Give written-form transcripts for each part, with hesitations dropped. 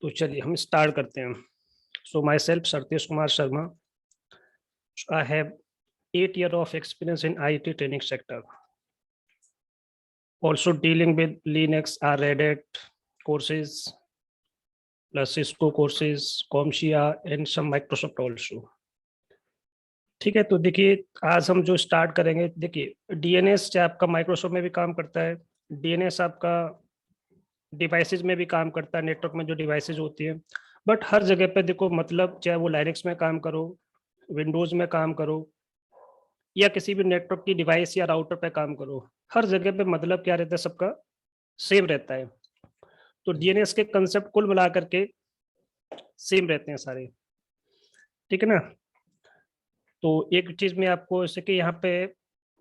तो चलिए हम स्टार्ट करते हैं। So myself Satish Kumar Sharma. I have 8 years of experience in IT training sector. Also dealing with Linux, Red Hat courses, plus Cisco courses, CompTIA and some Microsoft also. ठीक है, तो देखिए आज हम जो स्टार्ट करेंगे, देखिए डीएनएस से आपका माइक्रोसॉफ्ट में भी काम करता है। डीएनएस आपका डिवाइसेज में भी काम करता है, नेटवर्क में जो डिवाइसेज होती है। बट हर जगह पे देखो, मतलब चाहे वो लाइनक्स में काम करो, विंडोज में काम करो, या किसी भी नेटवर्क की डिवाइस या राउटर पे काम करो, हर जगह पे मतलब क्या रहता है, सबका सेम रहता है। तो डीएनएस के कंसेप्ट कुल मिला करके सेम रहते हैं सारे, ठीक है ना। तो एक चीज में आपको, जैसे कि यहाँ पे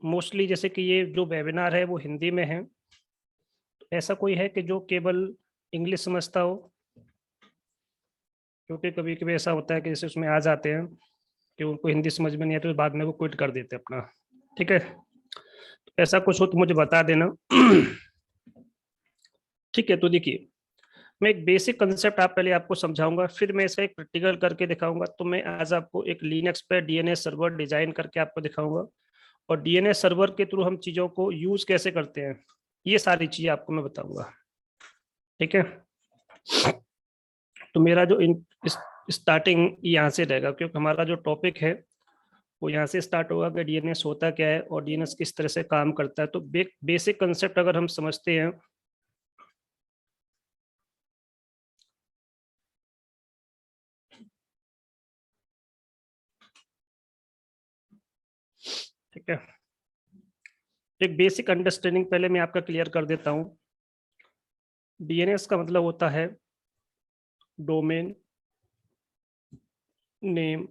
मोस्टली, जैसे कि ये जो वेबिनार है वो हिंदी में है, तो ऐसा कोई है कि जो केवल इंग्लिश समझता हो? क्योंकि कभी कभी ऐसा होता है कि जैसे उसमें आ जाते हैं कि उनको हिंदी समझ में नहीं आती, तो बाद में वो क्विट कर देते हैं अपना, ठीक है। तो ऐसा कुछ हो तो मुझे बता देना। ठीक है, तो देखिए मैं एक बेसिक कंसेप्ट आप पहले आपको समझाऊंगा, फिर मैं इसे एक प्रैक्टिकल करके दिखाऊंगा। तो मैं आज आपको एक लिनक्स पे डीएनएस सर्वर डिजाइन करके आपको दिखाऊंगा, और डीएनएस सर्वर के थ्रू हम चीजों को यूज कैसे करते हैं, ये सारी चीजें आपको मैं बताऊंगा, ठीक है। तो मेरा जो स्टार्टिंग यहाँ से रहेगा, क्योंकि हमारा जो टॉपिक है वो यहाँ से स्टार्ट होगा कि डीएनएस होता क्या है और डीएनएस किस तरह से काम करता है। तो बेसिक कंसेप्ट अगर हम समझते हैं, ठीक है, एक बेसिक अंडरस्टैंडिंग पहले मैं आपका क्लियर कर देता हूँ। डीएनएस का मतलब होता है डोमेन नेम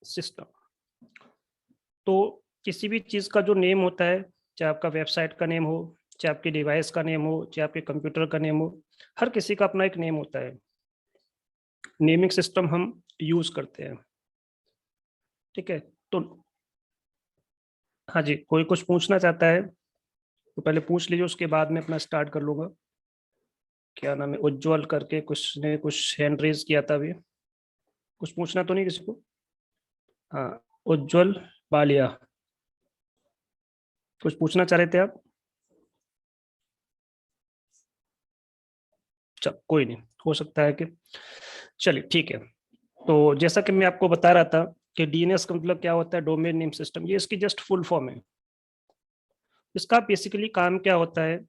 सिस्टम। तो किसी भी चीज का जो नेम होता है, चाहे आपका वेबसाइट का नेम हो, चाहे आपके डिवाइस का नेम हो, चाहे आपके कंप्यूटर का नेम हो, हर किसी का अपना एक नेम होता है। नेमिंग सिस्टम हम यूज करते हैं, ठीक है। तो हाँ जी, कोई कुछ पूछना चाहता है तो पहले पूछ लीजिए, उसके बाद में अपना स्टार्ट कर लूंगा। क्या नाम है, उज्जवल करके कुछ ने कुछ हैंड रेज किया था अभी। कुछ पूछना तो नहीं किसी को? हाँ, उज्जवल बालिया, कुछ पूछना चाह रहे थे आप? चल कोई नहीं, हो सकता है कि, चलिए ठीक है। तो जैसा कि मैं आपको बता रहा था कि डीएनएस का मतलब क्या होता है, डोमेन नेम सिस्टम, ये इसकी जस्ट फुल फॉर्म है। इसका बेसिकली काम क्या होता है,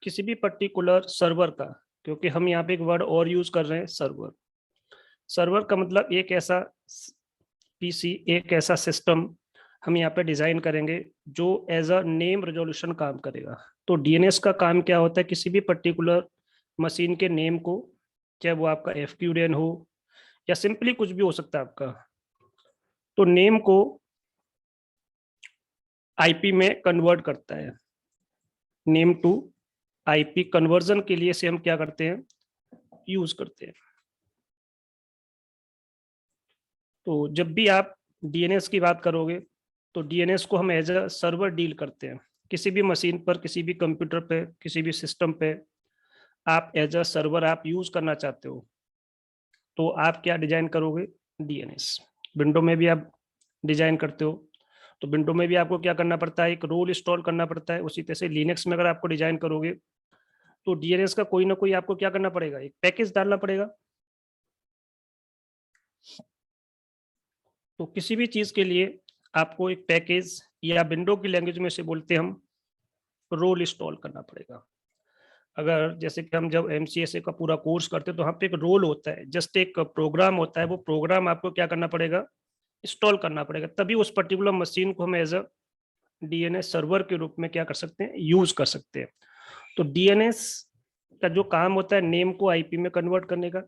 किसी भी पर्टिकुलर सर्वर का, क्योंकि हम यहाँ पे एक वर्ड और यूज कर रहे हैं, सर्वर। सर्वर का मतलब एक ऐसा पीसी, एक ऐसा सिस्टम हम यहाँ पे डिजाइन करेंगे जो एज अ नेम रेजोल्यूशन काम करेगा। तो डीएनएस का काम क्या होता है, किसी भी पर्टिकुलर मशीन के नेम को, चाहे वो आपका एफक्यूडेन हो या सिंपली कुछ भी हो सकता है आपका, तो नेम को आईपी में कन्वर्ट करता है। नेम टू आईपी कन्वर्जन के लिए से हम क्या करते हैं, यूज करते हैं। तो जब भी आप डीएनएस की बात करोगे, तो डीएनएस को हम एज अ सर्वर डील करते हैं। किसी भी मशीन पर, किसी भी कंप्यूटर पे, किसी भी सिस्टम पे आप एज अ सर्वर आप यूज करना चाहते हो, तो आप क्या डिजाइन करोगे, डीएनएस। विंडो में भी आप डिजाइन करते हो, तो विंडो में भी आपको क्या करना पड़ता है, एक रोल इंस्टॉल करना पड़ता है। उसी तरह से लिनक्स में अगर आपको डिजाइन करोगे, तो डीएनएस का कोई ना कोई आपको क्या करना पड़ेगा, एक पैकेज डालना पड़ेगा। तो किसी भी चीज के लिए आपको एक पैकेज, या विंडो की लैंग्वेज में से बोलते हैं हम, रोल इंस्टॉल करना पड़ेगा। अगर जैसे कि हम जब एमसीएसए का पूरा कोर्स करते हैं, तो वहाँ पे एक रोल होता है, जस्ट एक प्रोग्राम होता है, वो प्रोग्राम आपको क्या करना पड़ेगा, इंस्टॉल करना पड़ेगा, तभी उस पर्टिकुलर मशीन को हम एज अ डीएनएस सर्वर के रूप में क्या कर सकते हैं, यूज कर सकते हैं। तो डीएनएस का जो काम होता है, नेम को आईपी में कन्वर्ट करने का।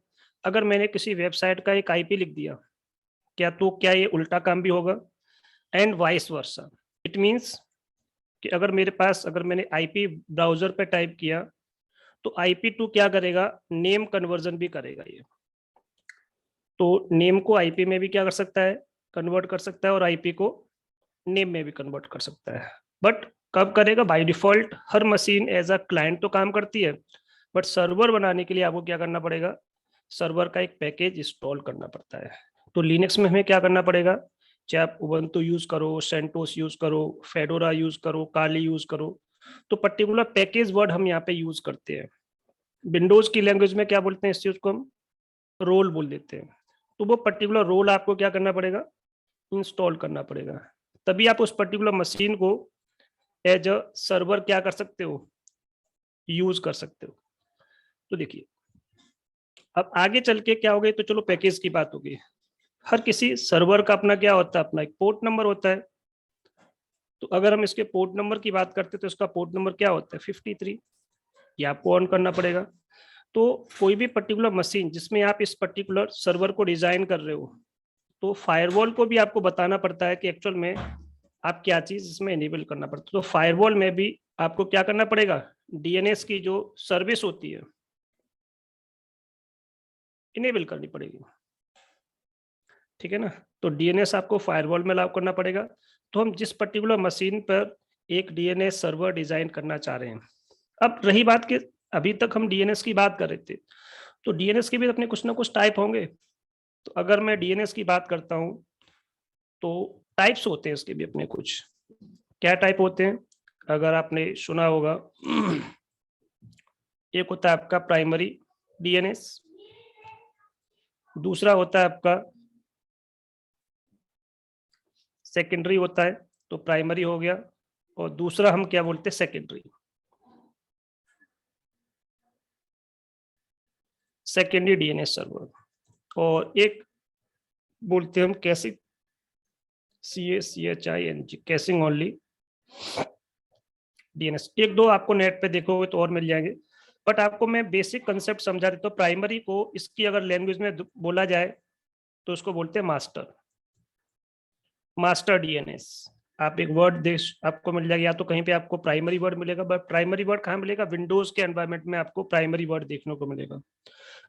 अगर मैंने किसी वेबसाइट का एक आईपी लिख दिया, क्या ये उल्टा काम भी होगा, and vice versa. It means कि अगर मैंने आईपी ब्राउजर पे टाइप किया, तो IP2 क्या करेगा, नेम कन्वर्जन भी करेगा ये। तो नेम को आईपी में भी क्या कर सकता है, कन्वर्ट कर सकता है, और आईपी को नेम में भी कन्वर्ट कर सकता है। बट कब करेगा? बाय डिफॉल्ट हर मशीन एज अ क्लाइंट तो काम करती है, बट सर्वर बनाने के लिए आपको क्या करना पड़ेगा? सर्वर का एक पैकेज इंस्टॉल करना पड़ता है। तो लिनक्स में हमें क्या करना पड़ेगा? चाहे आप उबंटू यूज करो, सेंटोस यूज करो, फेडोरा यूज करो, काली यूज करो, तो पर्टिकुलर पैकेज वर्ड हम यहाँ पे यूज करते हैं। विंडोज की लैंग्वेज में क्या बोलते हैं इस चीज को? हम रोल बोल देते हैं। तो वो पर्टिकुलर रोल आपको क्या करना पड़ेगा? इंस्टॉल करना पड़ेगा, तभी आप उस पर्टिकुलर मशीन को एज अ सर्वर क्या कर सकते हो? यूज कर सकते हो। तो देखिए, अब आगे चल के क्या हो गई, तो चलो पैकेज की बात होगी। हर किसी सर्वर का अपना क्या होता है? अपना एक पोर्ट नंबर होता है। तो अगर हम इसके पोर्ट नंबर की बात करते हैं तो इसका पोर्ट नंबर क्या होता है? 53। ये आपको ऑन करना पड़ेगा। तो कोई भी पर्टिकुलर मशीन जिसमें आप इस पर्टिकुलर सर्वर को डिजाइन कर रहे हो, तो फायरवॉल को भी आपको बताना पड़ता है कि एक्चुअल में आप क्या चीज इसमें इनेबल करना पड़ता है। तो फायरवॉल में भी आपको क्या करना पड़ेगा? डीएनएस की जो सर्विस होती है इनेबल करनी पड़ेगी। ठीक है ना? तो डीएनएस आपको फायरवॉल में अलाउ करना पड़ेगा। तो हम जिस पर्टिकुलर मशीन पर एक डीएनएस सर्वर डिजाइन करना चाह रहे हैं, अब रही बात कि अभी तक हम डीएनएस की बात कर रहे थे, तो डीएनएस के भी अपने कुछ ना कुछ टाइप होंगे। तो अगर मैं डीएनएस की बात करता हूं, तो टाइप्स होते हैं इसके भी अपने कुछ। क्या टाइप होते हैं? अगर आपने सुना होगा, एक होता है आपका प्राइमरी डीएनएस, दूसरा होता है आपका सेकेंडरी होता है। तो प्राइमरी हो गया, और दूसरा हम क्या बोलते हैं? सेकेंडरी। Secondary DNS server. और एक बोलते हैं हम कैसिंग, CACHING, कैसिंग ओनली डीएनएस। एक दो आपको नेट पे देखोगे तो और मिल जाएंगे, बट आपको मैं बेसिक कंसेप्ट समझा देता हूँ। प्राइमरी को इसकी अगर लैंग्वेज में बोला जाए तो उसको बोलते हैं मास्टर, मास्टर डीएनएस। आप एक वर्ड देख आपको मिल जाएगा, या तो कहीं पे आपको प्राइमरी वर्ड मिलेगा, बट प्राइमरी वर्ड कहाँ मिलेगा? विंडोज के एनवायरमेंट में आपको प्राइमरी वर्ड देखने को मिलेगा।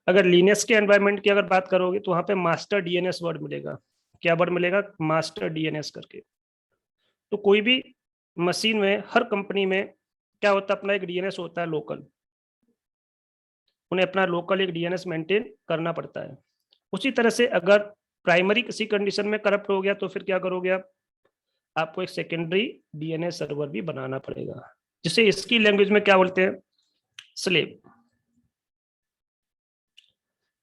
अगर लिनक्स के एनवायरमेंट की अगर बात करोगे तो वहां पे मास्टर डीएनएस वर्ड मिलेगा। क्या वर्ड मिलेगा? मास्टर डीएनएस करके। तो कोई भी मशीन में, हर कंपनी में क्या होता है? अपना एक डीएनएस होता है लोकल। उन्हें अपना लोकल एक डीएनएस मेंटेन करना पड़ता है। उसी तरह से अगर प्राइमरी किसी कंडीशन में करप्ट हो गया तो फिर क्या करोगे आप? आपको एक सेकेंडरी डीएनएस सर्वर भी बनाना पड़ेगा, जिसे इसकी लैंग्वेज में क्या बोलते हैं? स्लेव।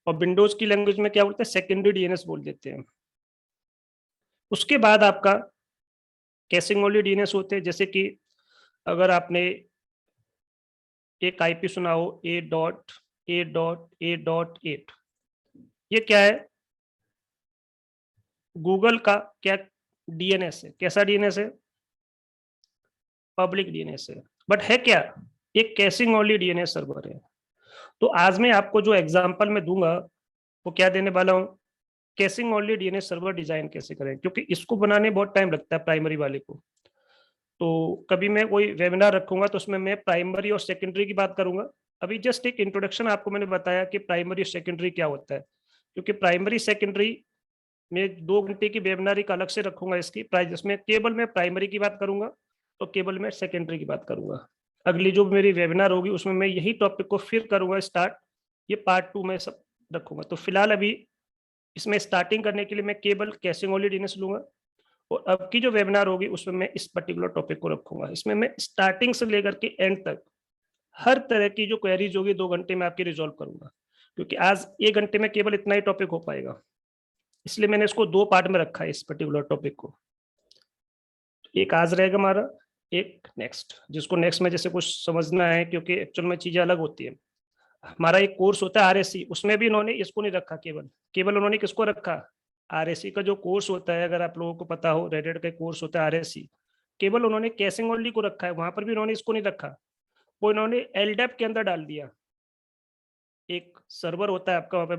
और विंडोज की लैंग्वेज में क्या बोलते हैं? सेकेंडरी डीएनएस बोल देते हैं। उसके बाद आपका कैशिंग ओनली डीएनएस होते हैं, जैसे कि अगर आपने एक आईपी सुना हो, 8.8.8.8, ये क्या है? गूगल का क्या डीएनएस है? कैसा डीएनएस है? पब्लिक डीएनएस है, बट है क्या? एक कैशिंग ओनली डीएनएस सर्वर है। तो आज मैं आपको जो एग्जांपल मैं दूंगा वो क्या देने वाला हूँ? Caching only DNS server design कैसे करें, क्योंकि इसको बनाने बहुत टाइम लगता है प्राइमरी वाले को। तो कभी मैं कोई वेबिनार रखूंगा तो उसमें मैं प्राइमरी और सेकेंडरी की बात करूंगा। अभी जस्ट एक इंट्रोडक्शन आपको मैंने बताया कि प्राइमरी और सेकेंडरी क्या होता है, क्योंकि प्राइमरी सेकेंडरी में 2 घंटे की वेबिनार एक अलग से रखूंगा इसकी प्राइस, जिसमें केवल मैं प्राइमरी की बात करूंगा तो केवल मैं सेकेंडरी की बात करूंगा। अगली जो मेरी वेबिनार होगी उसमें मैं यही टॉपिक को फिर करूंगा स्टार्ट। ये पार्ट 2 में सब रखूंगा। तो फिलहाल अभी इसमें स्टार्टिंग करने के लिए मैं केवल कैशिंग ओनली डीएनएस लूंगा, और अब की जो वेबिनार होगी उसमें मैं इस पर्टिकुलर टॉपिक को रखूंगा। इसमें मैं स्टार्टिंग से लेकर के एंड तक हर तरह की जो क्वेरीज होगी 2 घंटे में आपकी रिजॉल्व करूंगा, क्योंकि आज 1 घंटे में केवल इतना ही टॉपिक हो पाएगा। इसलिए मैंने इसको 2 पार्ट में रखा है इस पर्टिकुलर टॉपिक को। एक आज रहेगा हमारा, एक नेक्स्ट, जिसको नेक्स्ट में जैसे कुछ समझना है, क्योंकि एक्चुअल में चीजें अलग होती है। हमारा एक कोर्स होता है आरएससी, उसमें भी इन्होंने इसको नहीं रखा, केवल केवल उन्होंने किसको रखा? आरएससी का जो कोर्स होता है, अगर आप लोगों को पता हो, रेड का कोर्स होता है आरएससी, केवल उन्होंने कैशिंग ओनली को रखा है, वहां पर भी उन्होंने इसको नहीं रखा। वो इन्होंने एलडेप के अंदर डाल दिया। एक सर्वर होता है आपका वहां पे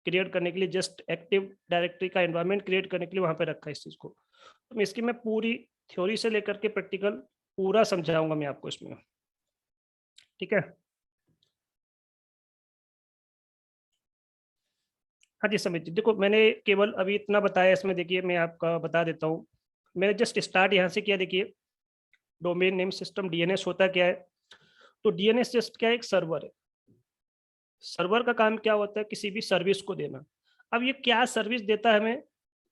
क्रिएट करने के लिए, जस्ट एक्टिव डायरेक्टरी का एनवायरनमेंट क्रिएट करने के लिए वहां पे रखा है इस चीज को। तो इसकी मैं पूरी थ्योरी से लेकर के प्रैक्टिकल पूरा समझाऊंगा मैं आपको इसमें। ठीक है? हाँ जी समित जी, देखो मैंने केवल अभी इतना बताया इसमें। देखिए मैं आपका बता देता हूँ, मैंने जस्ट स्टार्ट यहाँ से किया। देखिए डोमेन नेम सिस्टम डीएनएस होता क्या है? तो डीएनएस जस्ट क्या है, एक सर्वर है। सर्वर का काम क्या होता है, किसी भी सर्विस को देना। अब ये क्या सर्विस देता है हमें?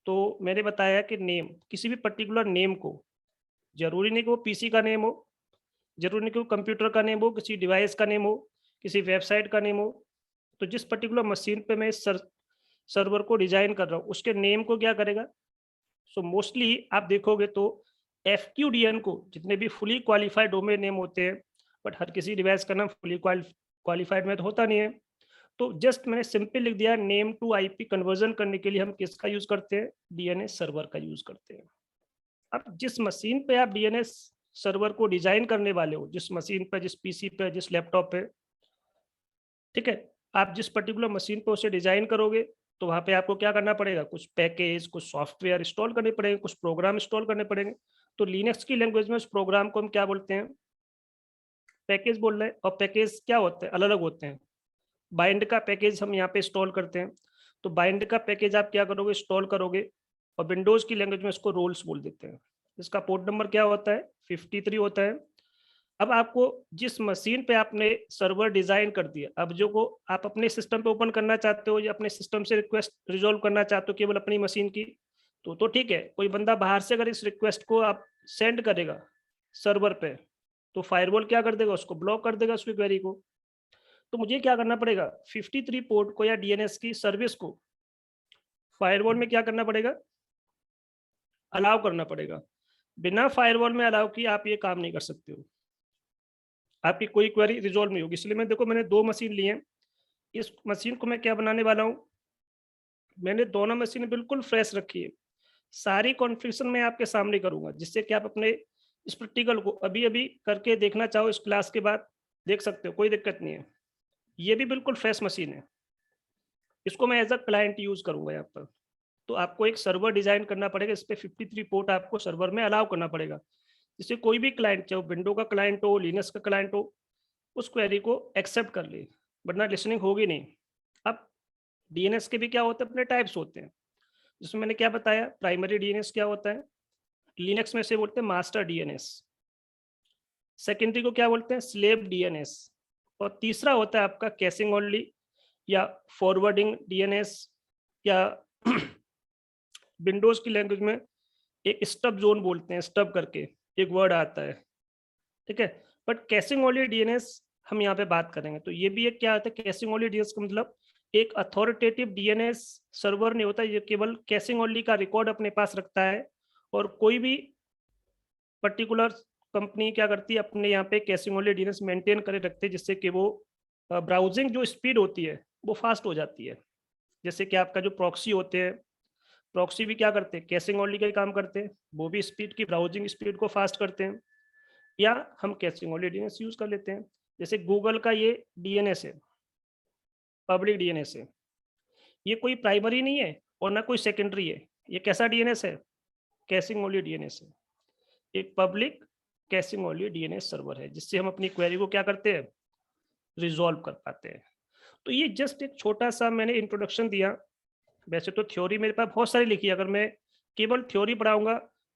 तो मैंने बताया कि नेम, किसी भी पर्टिकुलर नेम को, जरूरी नहीं कि वो पीसी का नेम हो, जरूरी नहीं कि वो कंप्यूटर का नेम हो, किसी डिवाइस का नेम हो, किसी वेबसाइट का नेम हो। तो जिस पर्टिकुलर मशीन पे मैं इस सर्वर को डिजाइन कर रहा हूँ, उसके नेम को क्या करेगा? सो मोस्टली आप देखोगे तो एफक्यूडीएन को, जितने भी फुली क्वालिफाइड डोमेन नेम होते हैं, बट हर किसी डिवाइस का नाम फुली क्वालिफाइड में तो होता नहीं है। तो जस्ट मैंने सिंपल लिख दिया, नेम टू आईपी कन्वर्जन करने के लिए हम किसका यूज करते हैं? डीएनएस सर्वर का यूज करते हैं। अब जिस मशीन पे आप डीएनएस सर्वर को डिजाइन करने वाले हो, जिस मशीन पे, जिस पीसी पे, जिस लैपटॉप पे, ठीक है, आप जिस पर्टिकुलर मशीन पे उसे डिजाइन करोगे, तो वहां पे आपको क्या करना पड़ेगा? कुछ पैकेज, कुछ सॉफ्टवेयर इंस्टॉल करने पड़ेंगे, कुछ प्रोग्राम इंस्टॉल करने पड़ेंगे। तो लिनक्स की लैंग्वेज में उस प्रोग्राम को हम क्या बोलते हैं? पैकेज बोल रहे हैं। और पैकेज क्या होते हैं? अलग अलग होते हैं। बाइंड का पैकेज हम यहाँ पे इंस्टॉल करते हैं। तो बाइंड का पैकेज आप क्या करोगे? इंस्टॉल करोगे, और विंडोज की लैंग्वेज में इसको रोल्स बोल देते हैं। इसका पोर्ट नंबर क्या होता है? 53 होता है। अब आपको जिस मशीन पे आपने सर्वर डिजाइन कर दिया, अब जो को आप अपने सिस्टम पे ओपन करना चाहते हो, या अपने सिस्टम से रिक्वेस्ट रिजॉल्व करना चाहते हो केवल अपनी मशीन की, तो ठीक है। कोई बंदा बाहर से अगर इस रिक्वेस्ट को आप सेंड करेगा सर्वर पे, तो फायरवॉल क्या कर देगा? उसको ब्लॉक कर देगा, उसकी क्वेरी को। तो मुझे क्या करना पड़ेगा? 53 पोर्ट को या डीएनएस की सर्विस को फायरवॉल में क्या करना पड़ेगा? अलाउ करना पड़ेगा। बिना फायरवॉल में अलाउ किए आप ये काम नहीं कर सकते हो, आपकी कोई क्वेरी रिजॉल्व नहीं होगी। इसलिए मैं देखो, मैंने 2 मशीन ली हैं। इस मशीन को मैं क्या बनाने वाला हूँ, मैंने दोनों मशीन बिल्कुल फ्रेश रखी है। सारी कॉन्फ़िगरेशन मैं आपके सामने करूँगा, जिससे कि आप अपने इस प्रैक्टिकल को अभी-अभी करके देखना चाहो इस क्लास के बाद, देख सकते हो, कोई दिक्कत नहीं है। ये भी बिल्कुल फ्रेश मशीन है। इसको मैं एज़ अ क्लाइंट यूज़ करूँगा यहाँ पर। तो आपको एक सर्वर डिज़ाइन करना पड़ेगा, इस पे 53 पोर्ट आपको सर्वर में अलाउ करना पड़ेगा। जिससे कोई भी क्लाइंट, चाहे वो विंडो का क्लाइंट हो, लिनक्स का क्लाइंट हो, उस क्वेरी को एक्सेप्ट कर ले, वरना लिसनिंग होगी नहीं। अब डीएनएस के भी क्या होते हैं? अपने टाइप्स होते हैं। जिसमें मैंने क्या बताया, प्राइमरी डीएनएस क्या होता है? लिनक्स में से बोलते हैं मास्टर डीएनएस। सेकेंडरी को क्या बोलते हैं? Slave DNS. और तीसरा होता है आपका कैशिंग ओनली या फॉरवर्डिंग डीएनएस, या विंडोज की लैंग्वेज में एक स्टब जोन बोलते हैं, स्टब करके एक वर्ड आता है, ठीक है। बट कैशिंग ओनली डीएनएस हम यहाँ पे बात करेंगे। तो ये भी एक क्या होता है? कैशिंग ओनली डीएनएस का मतलब एक अथॉरिटेटिव डीएनएस सर्वर नहीं होता, ये केवल कैशिंग ओनली का रिकॉर्ड अपने पास रखता है। और कोई भी पर्टिकुलर कंपनी क्या करती है, अपने यहाँ पे कैशिंग ओनली डीएनएस मेंटेन करे रखते हैं, जिससे कि वो ब्राउजिंग जो स्पीड होती है वो फास्ट हो जाती है। जैसे कि आपका जो प्रॉक्सी होते हैं, प्रॉक्सी भी क्या करते हैं? कैशिंग ओनली का ही काम करते हैं। वो भी स्पीड की, ब्राउजिंग स्पीड को फास्ट करते हैं। या हम कैशिंग ओनली डीएनएस यूज कर लेते हैं। जैसे गूगल का ये डीएनएस है, पब्लिक डीएनएस है। ये कोई प्राइमरी नहीं है और ना कोई सेकेंडरी है। ये कैसा डीएनएस है? कैशिंग ओनली डीएनएस है। एक public caching only DNS server है, जिससे हम अपनी क्वेरी को क्या करते हैं? रिजॉल्व कर पाते हैं। तो ये जस्ट एक छोटा सा मैंने इंट्रोडक्शन दिया। वैसे तो थ्योरी मेरे पास बहुत सारी लिखी है। अगर मैं केवल थ्योरी पढ़ाऊंगा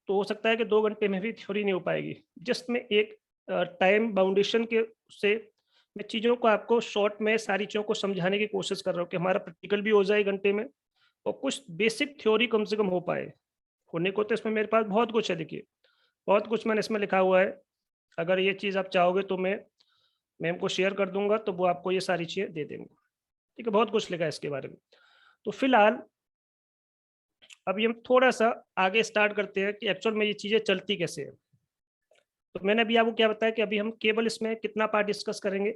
तो हो सकता है कि 2 घंटे में भी थ्योरी नहीं हो पाएगी। जस्ट मैं एक टाइम बाउंडेशन के से मैं चीज़ों को आपको शॉर्ट में सारी चीज़ों को समझाने की कोशिश कर रहा हूँ कि हमारा प्रैक्टिकल भी हो जाए घंटे में, और कुछ बेसिक थ्योरी कम से कम हो पाए। होने को तो इसमें मेरे पास बहुत कुछ है, देखिए बहुत कुछ मैंने इसमें लिखा हुआ है। अगर ये चीज़ आप चाहोगे तो मैं मैम को शेयर कर दूंगा, तो वो आपको ये सारी चीज़ें दे देंगे। ठीक है, बहुत कुछ लिखा है इसके बारे में। तो फिलहाल अभी हम थोड़ा-सा आगे स्टार्ट करते हैं कि एक्चुअल में ये चीज़ें चलती कैसे हैं। तो मैंने अभी आपको क्या बताया कि अभी हम केवल इसमें कितना पार्ट डिस्कस करेंगे?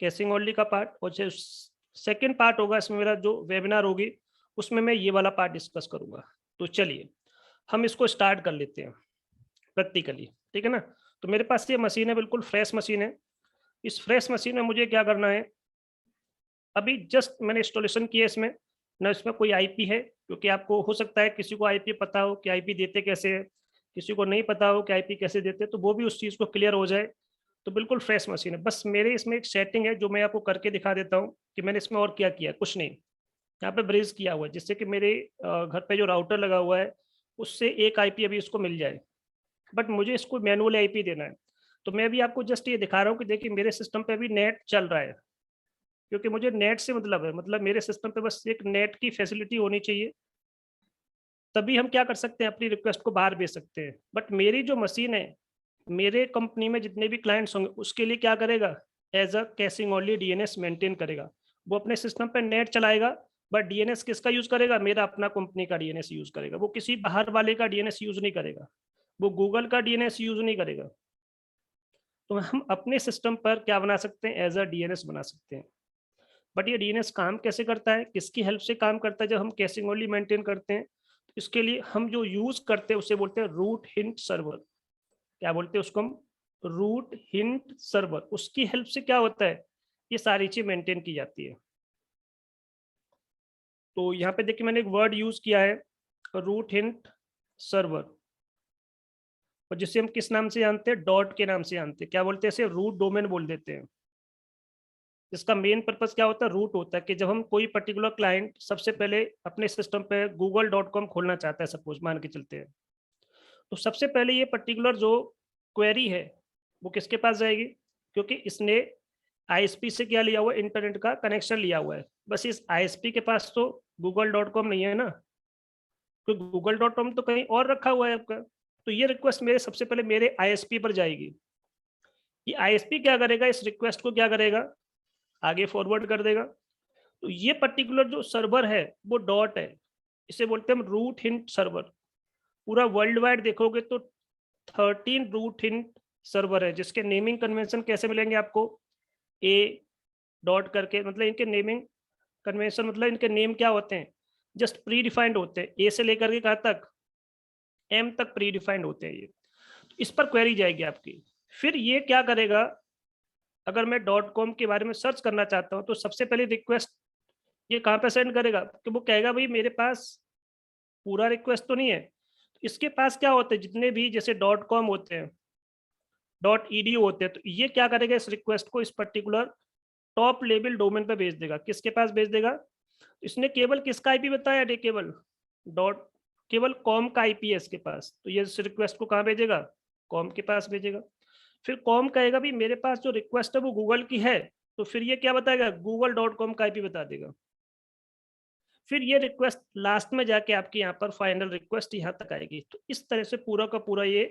कैशिंग ओनली का पार्ट, और जो सेकंड पार्ट होगा इसमें मेरा जो वेबिनार होगी, उसमें मैं ये वाला पार्ट डिस्कस करूँगा। तो चलिए, हम इसको स्टार्ट कर लेते हैं प्रैक्टिकली, ठीक है ना? तो मेरे पास ये मशीन है, बिल्कुल फ्रेश मशीन है। इस फ्रेश मशीन में मुझे क्या करना है? अभी जस्ट मैंने इंस्टॉलेशन किया इसमें, ना इसमें कोई आईपी है, क्योंकि आपको हो सकता है किसी को आईपी पता हो कि आईपी देते कैसे हैं, किसी को नहीं पता हो कि आईपी कैसे देते हैं, तो वो भी उस चीज़ को क्लियर हो जाए। तो बिल्कुल फ्रेश मशीन है। बस मेरे इसमें एक सेटिंग है जो मैं आपको करके दिखा देता हूँ कि मैंने इसमें और क्या किया है, कुछ नहीं। यहाँ पे ब्रेज़ किया हुआ है, जिससे कि मेरे घर पे जो राउटर लगा हुआ है, उससे एक आईपी अभी इसको मिल जाए। बट मुझे इसको मैनुअल आईपी देना है। तो मैं भी आपको जस्ट ये दिखा रहा हूँ कि देखिए मेरे सिस्टम पे अभी नेट चल रहा है, क्योंकि मुझे नेट से मतलब है, मतलब मेरे सिस्टम पे बस एक नेट की फैसिलिटी होनी चाहिए, तभी हम क्या कर सकते हैं, अपनी रिक्वेस्ट को बाहर भेज सकते हैं। बट मेरी जो मशीन है, मेरे कंपनी में जितने भी क्लाइंट्स होंगे उसके लिए क्या करेगा, as a caching only DNS maintain करेगा। वो अपने सिस्टम पे नेट चलाएगा, बट डीएनएस किसका यूज करेगा, मेरा अपना कंपनी का डीएनएस यूज करेगा। वो किसी बाहर वाले का डीएनएस यूज नहीं करेगा, वो गूगल का डीएनएस यूज नहीं करेगा। तो हम अपने सिस्टम पर क्या बना सकते हैं, एज अ डीएनएस बना सकते हैं। बट ये डीएनएस काम कैसे करता है, किसकी हेल्प से काम करता है, जब हम कैशिंग ओनली मेंटेन करते हैं, तो इसके लिए हम जो यूज करते हैं उसे बोलते हैं रूट हिंट सर्वर। क्या बोलते हैं उसको हम, रूट हिंट सर्वर। उसकी हेल्प से क्या होता है, ये सारी चीज मेंटेन की जाती है। तो यहाँ पे देखिए मैंने एक वर्ड यूज किया है, रूट हिंट सर्वर, और जिसे हम किस नाम से जानते हैं, डॉट के नाम से जानते हैं। क्या बोलते हैं इसे, रूट डोमेन बोल देते हैं। इसका मेन पर्पस क्या होता है, रूट होता है कि जब हम कोई पर्टिकुलर क्लाइंट सबसे पहले अपने सिस्टम पे google.com खोलना चाहता है, सपोज मान के चलते हैं, तो सबसे पहले ये पर्टिकुलर जो क्वेरी है वो किसके पास जाएगी, क्योंकि इसने आईएसपी से क्या लिया हुआ है, इंटरनेट का कनेक्शन लिया हुआ है। बस इस आईएसपी के पास तो google.com नहीं है ना, तो google.com तो कहीं और रखा हुआ है आपका। तो ये रिक्वेस्ट मेरे सबसे पहले मेरे आईएसपी पर जाएगी। ये आईएसपी क्या करेगा, इस रिक्वेस्ट को क्या करेगा, आगे फॉरवर्ड कर देगा। तो ये पर्टिकुलर जो सर्वर है वो डॉट है, इसे बोलते हैं हम रूट हिंट सर्वर। पूरा वर्ल्ड वाइड देखोगे तो 13 रूट हिंट सर्वर है, जिसके नेमिंग कन्वेंशन कैसे मिलेंगे आपको, ए डॉट करके, मतलब इनके नेमिंग कन्वेंशन, मतलब इनके नेम क्या होते हैं, जस्ट प्री डिफाइंड होते हैं। ए से लेकर के कहाँ तक, एम तक प्री डिफाइंड होते हैं ये। तो इस पर क्वेरी जाएगी आपकी। फिर ये क्या करेगा, अगर मैं डॉट कॉम के बारे में सर्च करना चाहता हूँ तो सबसे पहले रिक्वेस्ट ये कहाँ पे सेंड करेगा, कि वो कहेगा भाई मेरे पास पूरा रिक्वेस्ट तो नहीं है। इसके पास क्या होते हैं, जितने भी जैसे डॉट कॉम होते हैं, डॉट ईडी होते हैं, तो ये क्या करेगा, इस रिक्वेस्ट को इस पर्टिकुलर टॉप लेवल डोमेन पे भेज देगा। किसके पास भेज देगा, इसने केवल किसका आईपी बताया है, केवल डॉट, केवल कॉम का आईपी है इसके पास। तो ये इस रिक्वेस्ट को कहाँ भेजेगा, कॉम के पास भेजेगा। फिर कॉम कहेगा भी मेरे पास जो रिक्वेस्ट है वो गूगल की है, तो फिर ये क्या बताएगा, google.com का आईपी बता देगा। फिर ये रिक्वेस्ट लास्ट में जाके आपके यहाँ पर फाइनल रिक्वेस्ट यहाँ तक आएगी। तो इस तरह से पूरा का पूरा ये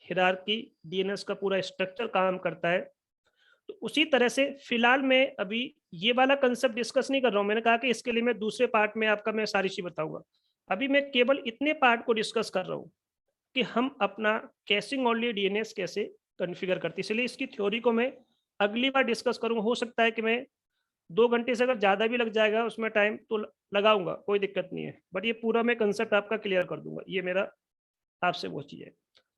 हिरार्की डीएनएस का पूरा स्ट्रक्चर काम करता है। तो उसी तरह से फिलहाल मैं अभी ये वाला कंसेप्ट डिस्कस नहीं कर रहा हूँ, मैंने कहा कि इसके लिए मैं दूसरे पार्ट में आपका मैं सारी चीज बताऊंगा। अभी मैं केवल इतने पार्ट को डिस्कस कर रहा हूँ कि हम अपना कैशिंग ओनली डीएनएस कैसे कॉन्फ़िगर करते हैं। इसलिए इसकी थ्योरी को मैं अगली बार डिस्कस करूंगा। हो सकता है कि मैं 2 घंटे से अगर ज़्यादा भी लग जाएगा उसमें टाइम तो लगाऊंगा, कोई दिक्कत नहीं है। बट ये पूरा मैं कंसेप्ट आपका क्लियर कर दूंगा, ये मेरा आपसे वो चीज़ है।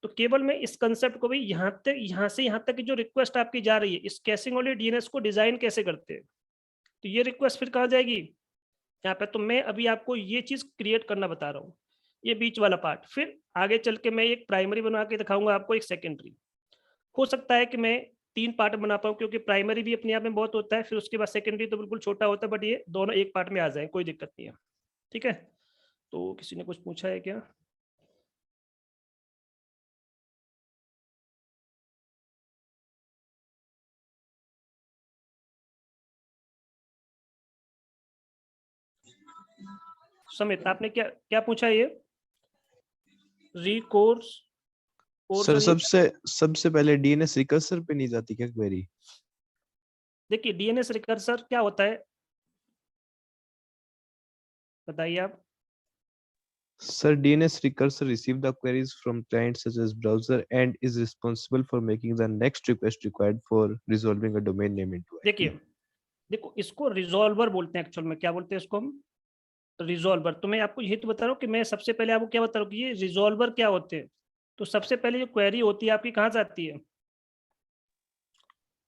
तो केवल मैं इस कंसेप्ट को भी यहाँ तक, यहाँ से यहाँ तक की जो रिक्वेस्ट आपकी जा रही है, इस कैशिंग वाले डीएनएस को डिजाइन कैसे करते हैं, तो ये रिक्वेस्ट फिर कहाँ जाएगी, यहाँ पे। तो मैं अभी आपको ये चीज़ क्रिएट करना बता रहा हूँ, ये बीच वाला पार्ट। फिर आगे चल के मैं एक प्राइमरी बना के दिखाऊंगा आपको, एक सेकेंडरी। हो सकता है कि मैं 3 पार्ट बना पाऊँ, क्योंकि प्राइमरी भी अपने आप में बहुत होता है, फिर उसके बाद सेकेंडरी तो बिल्कुल छोटा होता है, बट ये दोनों एक पार्ट में आ जाए, कोई दिक्कत नहीं है। ठीक है, तो किसी ने कुछ पूछा है क्या? समित आपने क्या क्या पूछा, ये रिकोर्स सर पोर्शन ये? सबसे पहले डीएनएस रिकर्सर पे नहीं जाती क्या क्वेरी? देखिए डीएनएस रिकर्सर क्या होता है, बताइए आप। Sir, DNS recursor receive the queries from clients such as browser and is responsible for making the next request required for resolving a domain name into देखिए IP. देखो, इसको रिजॉल्वर बोलते हैं एक्चुअल में। क्या बोलते हैं इसको हम, रिजॉल्वर। तो मैं आपको यही तो बता रहा हूँ कि मैं सबसे पहले आपको क्या बता रहा हूँ कि ये रिजॉल्वर क्या होते हैं। तो सबसे पहले जो क्वेरी होती है आपकी कहाँ से आती है,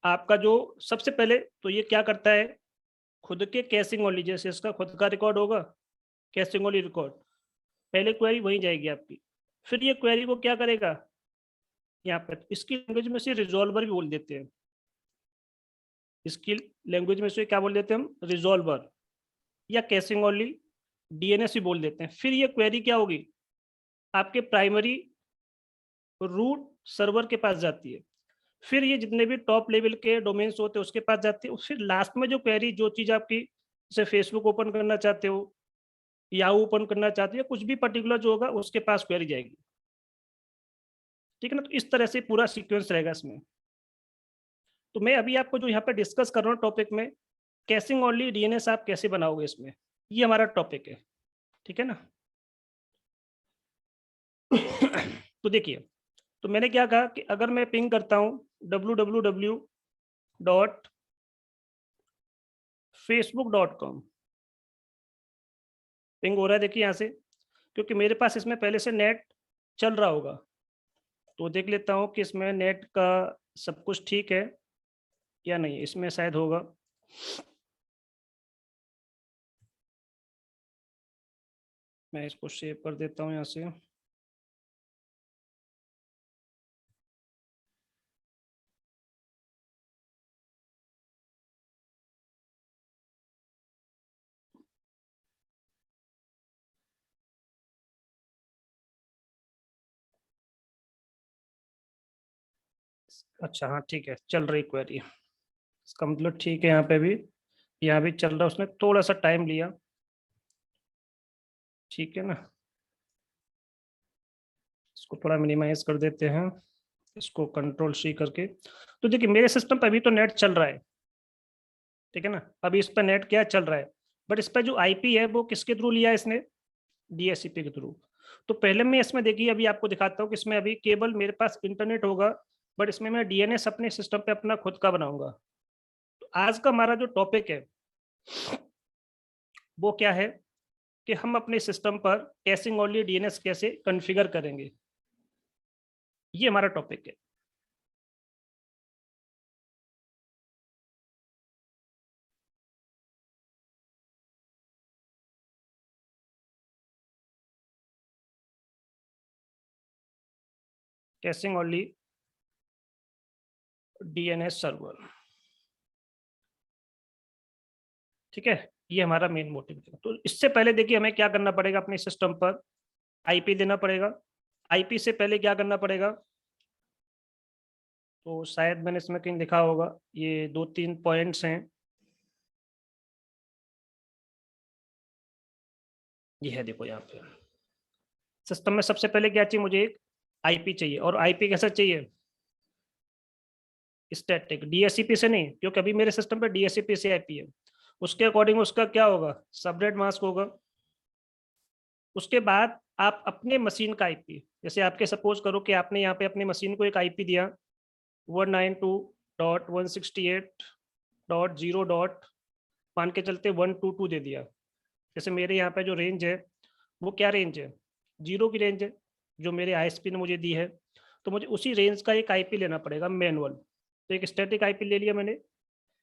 आपका जो सबसे पहले तो ये क्या करता है, खुद के कैशिंग ओनली, जैसे इसका खुद का रिकॉर्ड होगा, कैशिंग ओनली रिकॉर्ड, पहले क्वेरी वहीं जाएगी आपकी। फिर ये क्वेरी को क्या करेगा, यहाँ पर इसकी लैंग्वेज में से रिजॉल्वर भी बोल देते हैं। इसकी लैंग्वेज में से क्या बोल देते हैं हम, रिजॉल्वर या कैशिंग ओनली डीएनएस भी बोल देते हैं। फिर ये क्वेरी क्या होगी, आपके प्राइमरी रूट सर्वर के पास जाती है, फिर ये जितने भी टॉप लेवल के डोमेन्स होते हैं उसके पास जाती है, फिर लास्ट में जो क्वेरी, जो चीज़ आपकी, जैसे फेसबुक ओपन करना चाहते हो, याहू ओपन करना चाहते हो, कुछ भी पर्टिकुलर जो होगा उसके पास क्वेरी जाएगी। ठीक है ना? तो इस तरह से पूरा सीक्वेंस रहेगा इसमें। तो मैं अभी आपको जो यहाँ पे डिस्कस कर रहा हूँ टॉपिक में, कैशिंग ओनली डीएनएस आप कैसे बनाओगे इसमें, ये हमारा टॉपिक है। ठीक है ना? तो देखिए, तो मैंने क्या कहा कि अगर मैं पिंग करता हूँ www.facebook.com, पिंग हो रहा है देखिए यहाँ से, क्योंकि मेरे पास इसमें पहले से नेट चल रहा होगा। तो देख लेता हूँ कि इसमें नेट का सब कुछ ठीक है या नहीं, इसमें शायद होगा। मैं इसको सेव कर देता हूँ यहाँ से। अच्छा हाँ ठीक है, चल रही क्वेरी, इसका मतलब ठीक है, यहाँ पे भी, यहाँ भी चल रहा है, उसने थोड़ा सा टाइम लिया। ठीक है ना? इसको थोड़ा मिनिमाइज कर देते हैं, इसको कंट्रोल सी करके। तो देखिए मेरे सिस्टम पे अभी तो नेट चल रहा है। ठीक है ना? अभी इस पर नेट क्या चल रहा है, बट इस पर जो आईपी है वो किसके थ्रू लिया है इसने, डीएचसीपी के थ्रू। तो पहले मैं इसमें देखिए अभी आपको दिखाता हूँ कि इसमें अभी केवल मेरे पास इंटरनेट होगा, बट इसमें मैं डीएनएस अपने सिस्टम पे अपना खुद का बनाऊंगा। तो आज का हमारा जो टॉपिक है वो क्या है कि हम अपने सिस्टम पर कैशिंग ओनली डीएनएस कैसे कॉन्फ़िगर करेंगे, ये हमारा टॉपिक है। Caching only DNS server. ठीक है, ये हमारा मेन मोटिव है। तो इससे पहले देखिए हमें क्या करना पड़ेगा, अपने सिस्टम पर आईपी देना पड़ेगा। आईपी से पहले क्या करना पड़ेगा, तो शायद मैंने इसमें कहीं लिखा होगा, ये 2-3 पॉइंट्स हैं। ये है देखो यहाँ पे, सिस्टम में सबसे पहले क्या चाहिए, मुझे एक आईपी चाहिए, और आईपी कैसा चाहिए, स्टैटिक, डीएचसीपी से नहीं, क्योंकि अभी मेरे सिस्टम पे डीएचसीपी से आईपी है। उसके अकॉर्डिंग उसका क्या होगा, सबनेट मास्क होगा। उसके बाद आप अपने मशीन का आईपी, जैसे आपके सपोज करो कि आपने यहाँ पे अपनी मशीन को एक आईपी दिया 192.168.0 डॉट मान के चलते 122 दे दिया। जैसे मेरे यहाँ पे जो रेंज है वो क्या रेंज है, 0 की रेंज है जो मेरे आईएसपी ने मुझे दी है। तो मुझे उसी रेंज का एक आईपी लेना पड़ेगा मैनुअल। तो एक स्टैटिक आईपी ले लिया मैंने,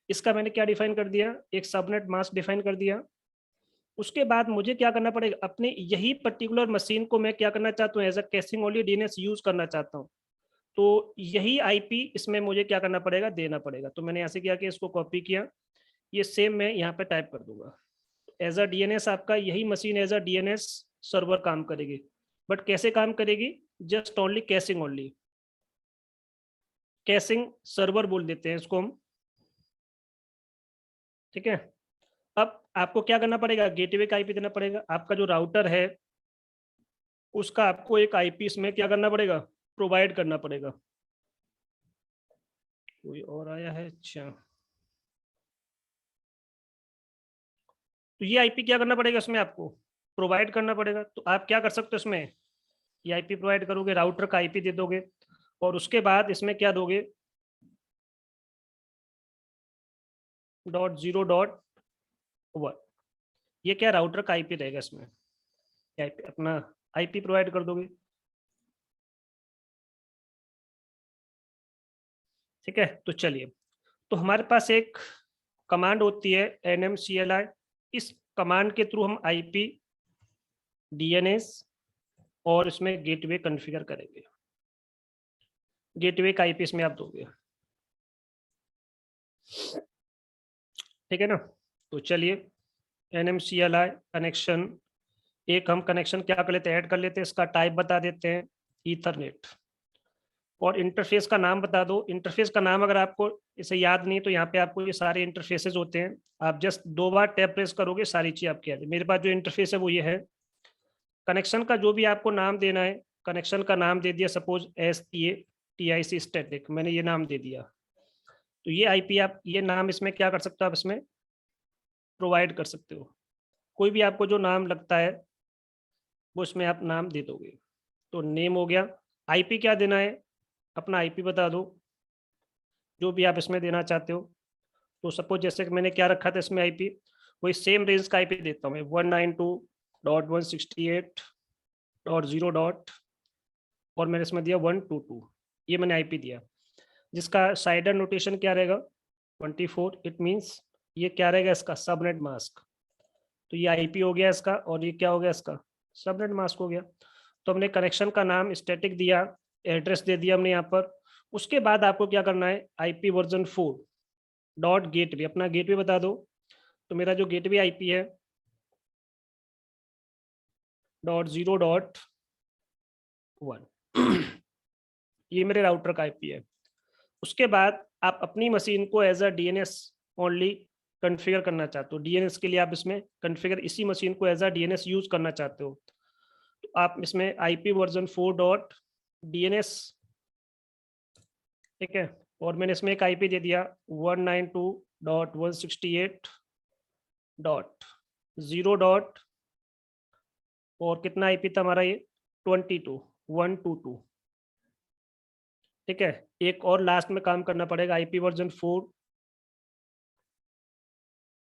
इसका मैंने क्या डिफाइन कर दिया, एक सबनेट मास्क डिफाइन कर दिया। उसके बाद मुझे क्या करना पड़ेगा, अपने यही पर्टिकुलर मशीन को मैं क्या करना चाहता हूँ, as a caching only DNS use करना चाहता हूँ। तो यही आईपी इसमें मुझे क्या करना पड़ेगा, देना पड़ेगा। तो मैंने ऐसे किया कि इसको कॉपी किया, ये सेम मैं यहाँ पे टाइप कर दूंगा। एज अ डीएनएस आपका यही machine as a DNS server काम करेगी, बट कैसे काम करेगी, just only caching only, caching server बोल देते हैं इसको हम। ठीक है, अब आपको क्या करना पड़ेगा, गेटवे का आईपी देना पड़ेगा। आपका जो राउटर है उसका आपको एक आईपी इसमें क्या करना पड़ेगा, प्रोवाइड करना पड़ेगा। कोई और आया है, अच्छा। तो ये आईपी क्या करना पड़ेगा, इसमें आपको प्रोवाइड करना पड़ेगा। तो आप क्या कर सकते हो, इसमें ये आईपी प्रोवाइड करोगे, राउटर का आईपी दे दोगे, और उसके बाद इसमें क्या दोगे, .0.1। ये क्या राउटर का आईपी रहेगा, इसमें आईपी अपना आईपी प्रोवाइड कर दोगे। ठीक है, तो चलिए, तो हमारे पास एक कमांड होती है nmcli। इस कमांड के थ्रू हम आईपी, डीएनएस और इसमें गेटवे कॉन्फ़िगर करेंगे। गेटवे का आईपी इसमें आप दोगे। ठीक है ना? तो चलिए, nmcli कनेक्शन, एक हम कनेक्शन क्या कर लेते हैं, ऐड कर लेते हैं, इसका टाइप बता देते हैं ईथरनेट। और इंटरफेस का नाम बता दो। इंटरफेस का नाम अगर आपको इसे याद नहीं तो यहाँ पे आपको ये सारे इंटरफेसेस होते हैं, आप जस्ट 2 बार टैप प्रेस करोगे सारी चीज आपकी आ जाए। मेरे पास जो इंटरफेस है वो ये है। कनेक्शन का जो भी आपको नाम देना है, कनेक्शन का नाम दे दिया सपोज STIC स्टैटिक, मैंने ये नाम दे दिया। तो ये आईपी आप ये नाम इसमें क्या कर सकते हो, आप इसमें प्रोवाइड कर सकते हो। कोई भी आपको जो नाम लगता है वो इसमें आप नाम दे दोगे। तो नेम हो गया। आईपी क्या देना है, अपना आईपी बता दो जो भी आप इसमें देना चाहते हो। तो सपोज जैसे कि मैंने क्या रखा था इसमें आईपी, वही सेम रेंज का आईपी देता हूँ मैं 192.168.0 डॉट और मैंने इसमें दिया 122, ये मैंने आईपी दिया। जिसका साइडर नोटेशन क्या रहेगा 24, इट मीन्स ये क्या रहेगा इसका सबनेट मास्क। तो ये आईपी हो गया इसका और ये क्या हो गया इसका सबनेट मास्क हो गया। तो हमने कनेक्शन का नाम स्टैटिक दिया, एड्रेस दे दिया हमने यहाँ पर। उसके बाद आपको क्या करना है, आईपी वर्जन 4 डॉट गेटवे, अपना गेटवे बता दो। तो मेरा जो गेटवे आईपी है .0.1 ये मेरे राउटर का आईपी है। उसके बाद आप अपनी मशीन को as a DNS only configure करना चाहते हो। डीएनएस के लिए आप इसमें कॉन्फ़िगर इसी मशीन को एज अ डीएनएस यूज करना चाहते हो, तो आप इसमें आईपी वर्जन 4 डॉट डीएनएस, ठीक है। और मैंने इसमें एक आईपी दे दिया 192.168.0 डॉट और कितना आईपी था हमारा ये 122, ठीक है। एक और लास्ट में काम करना पड़ेगा, आईपी वर्जन 4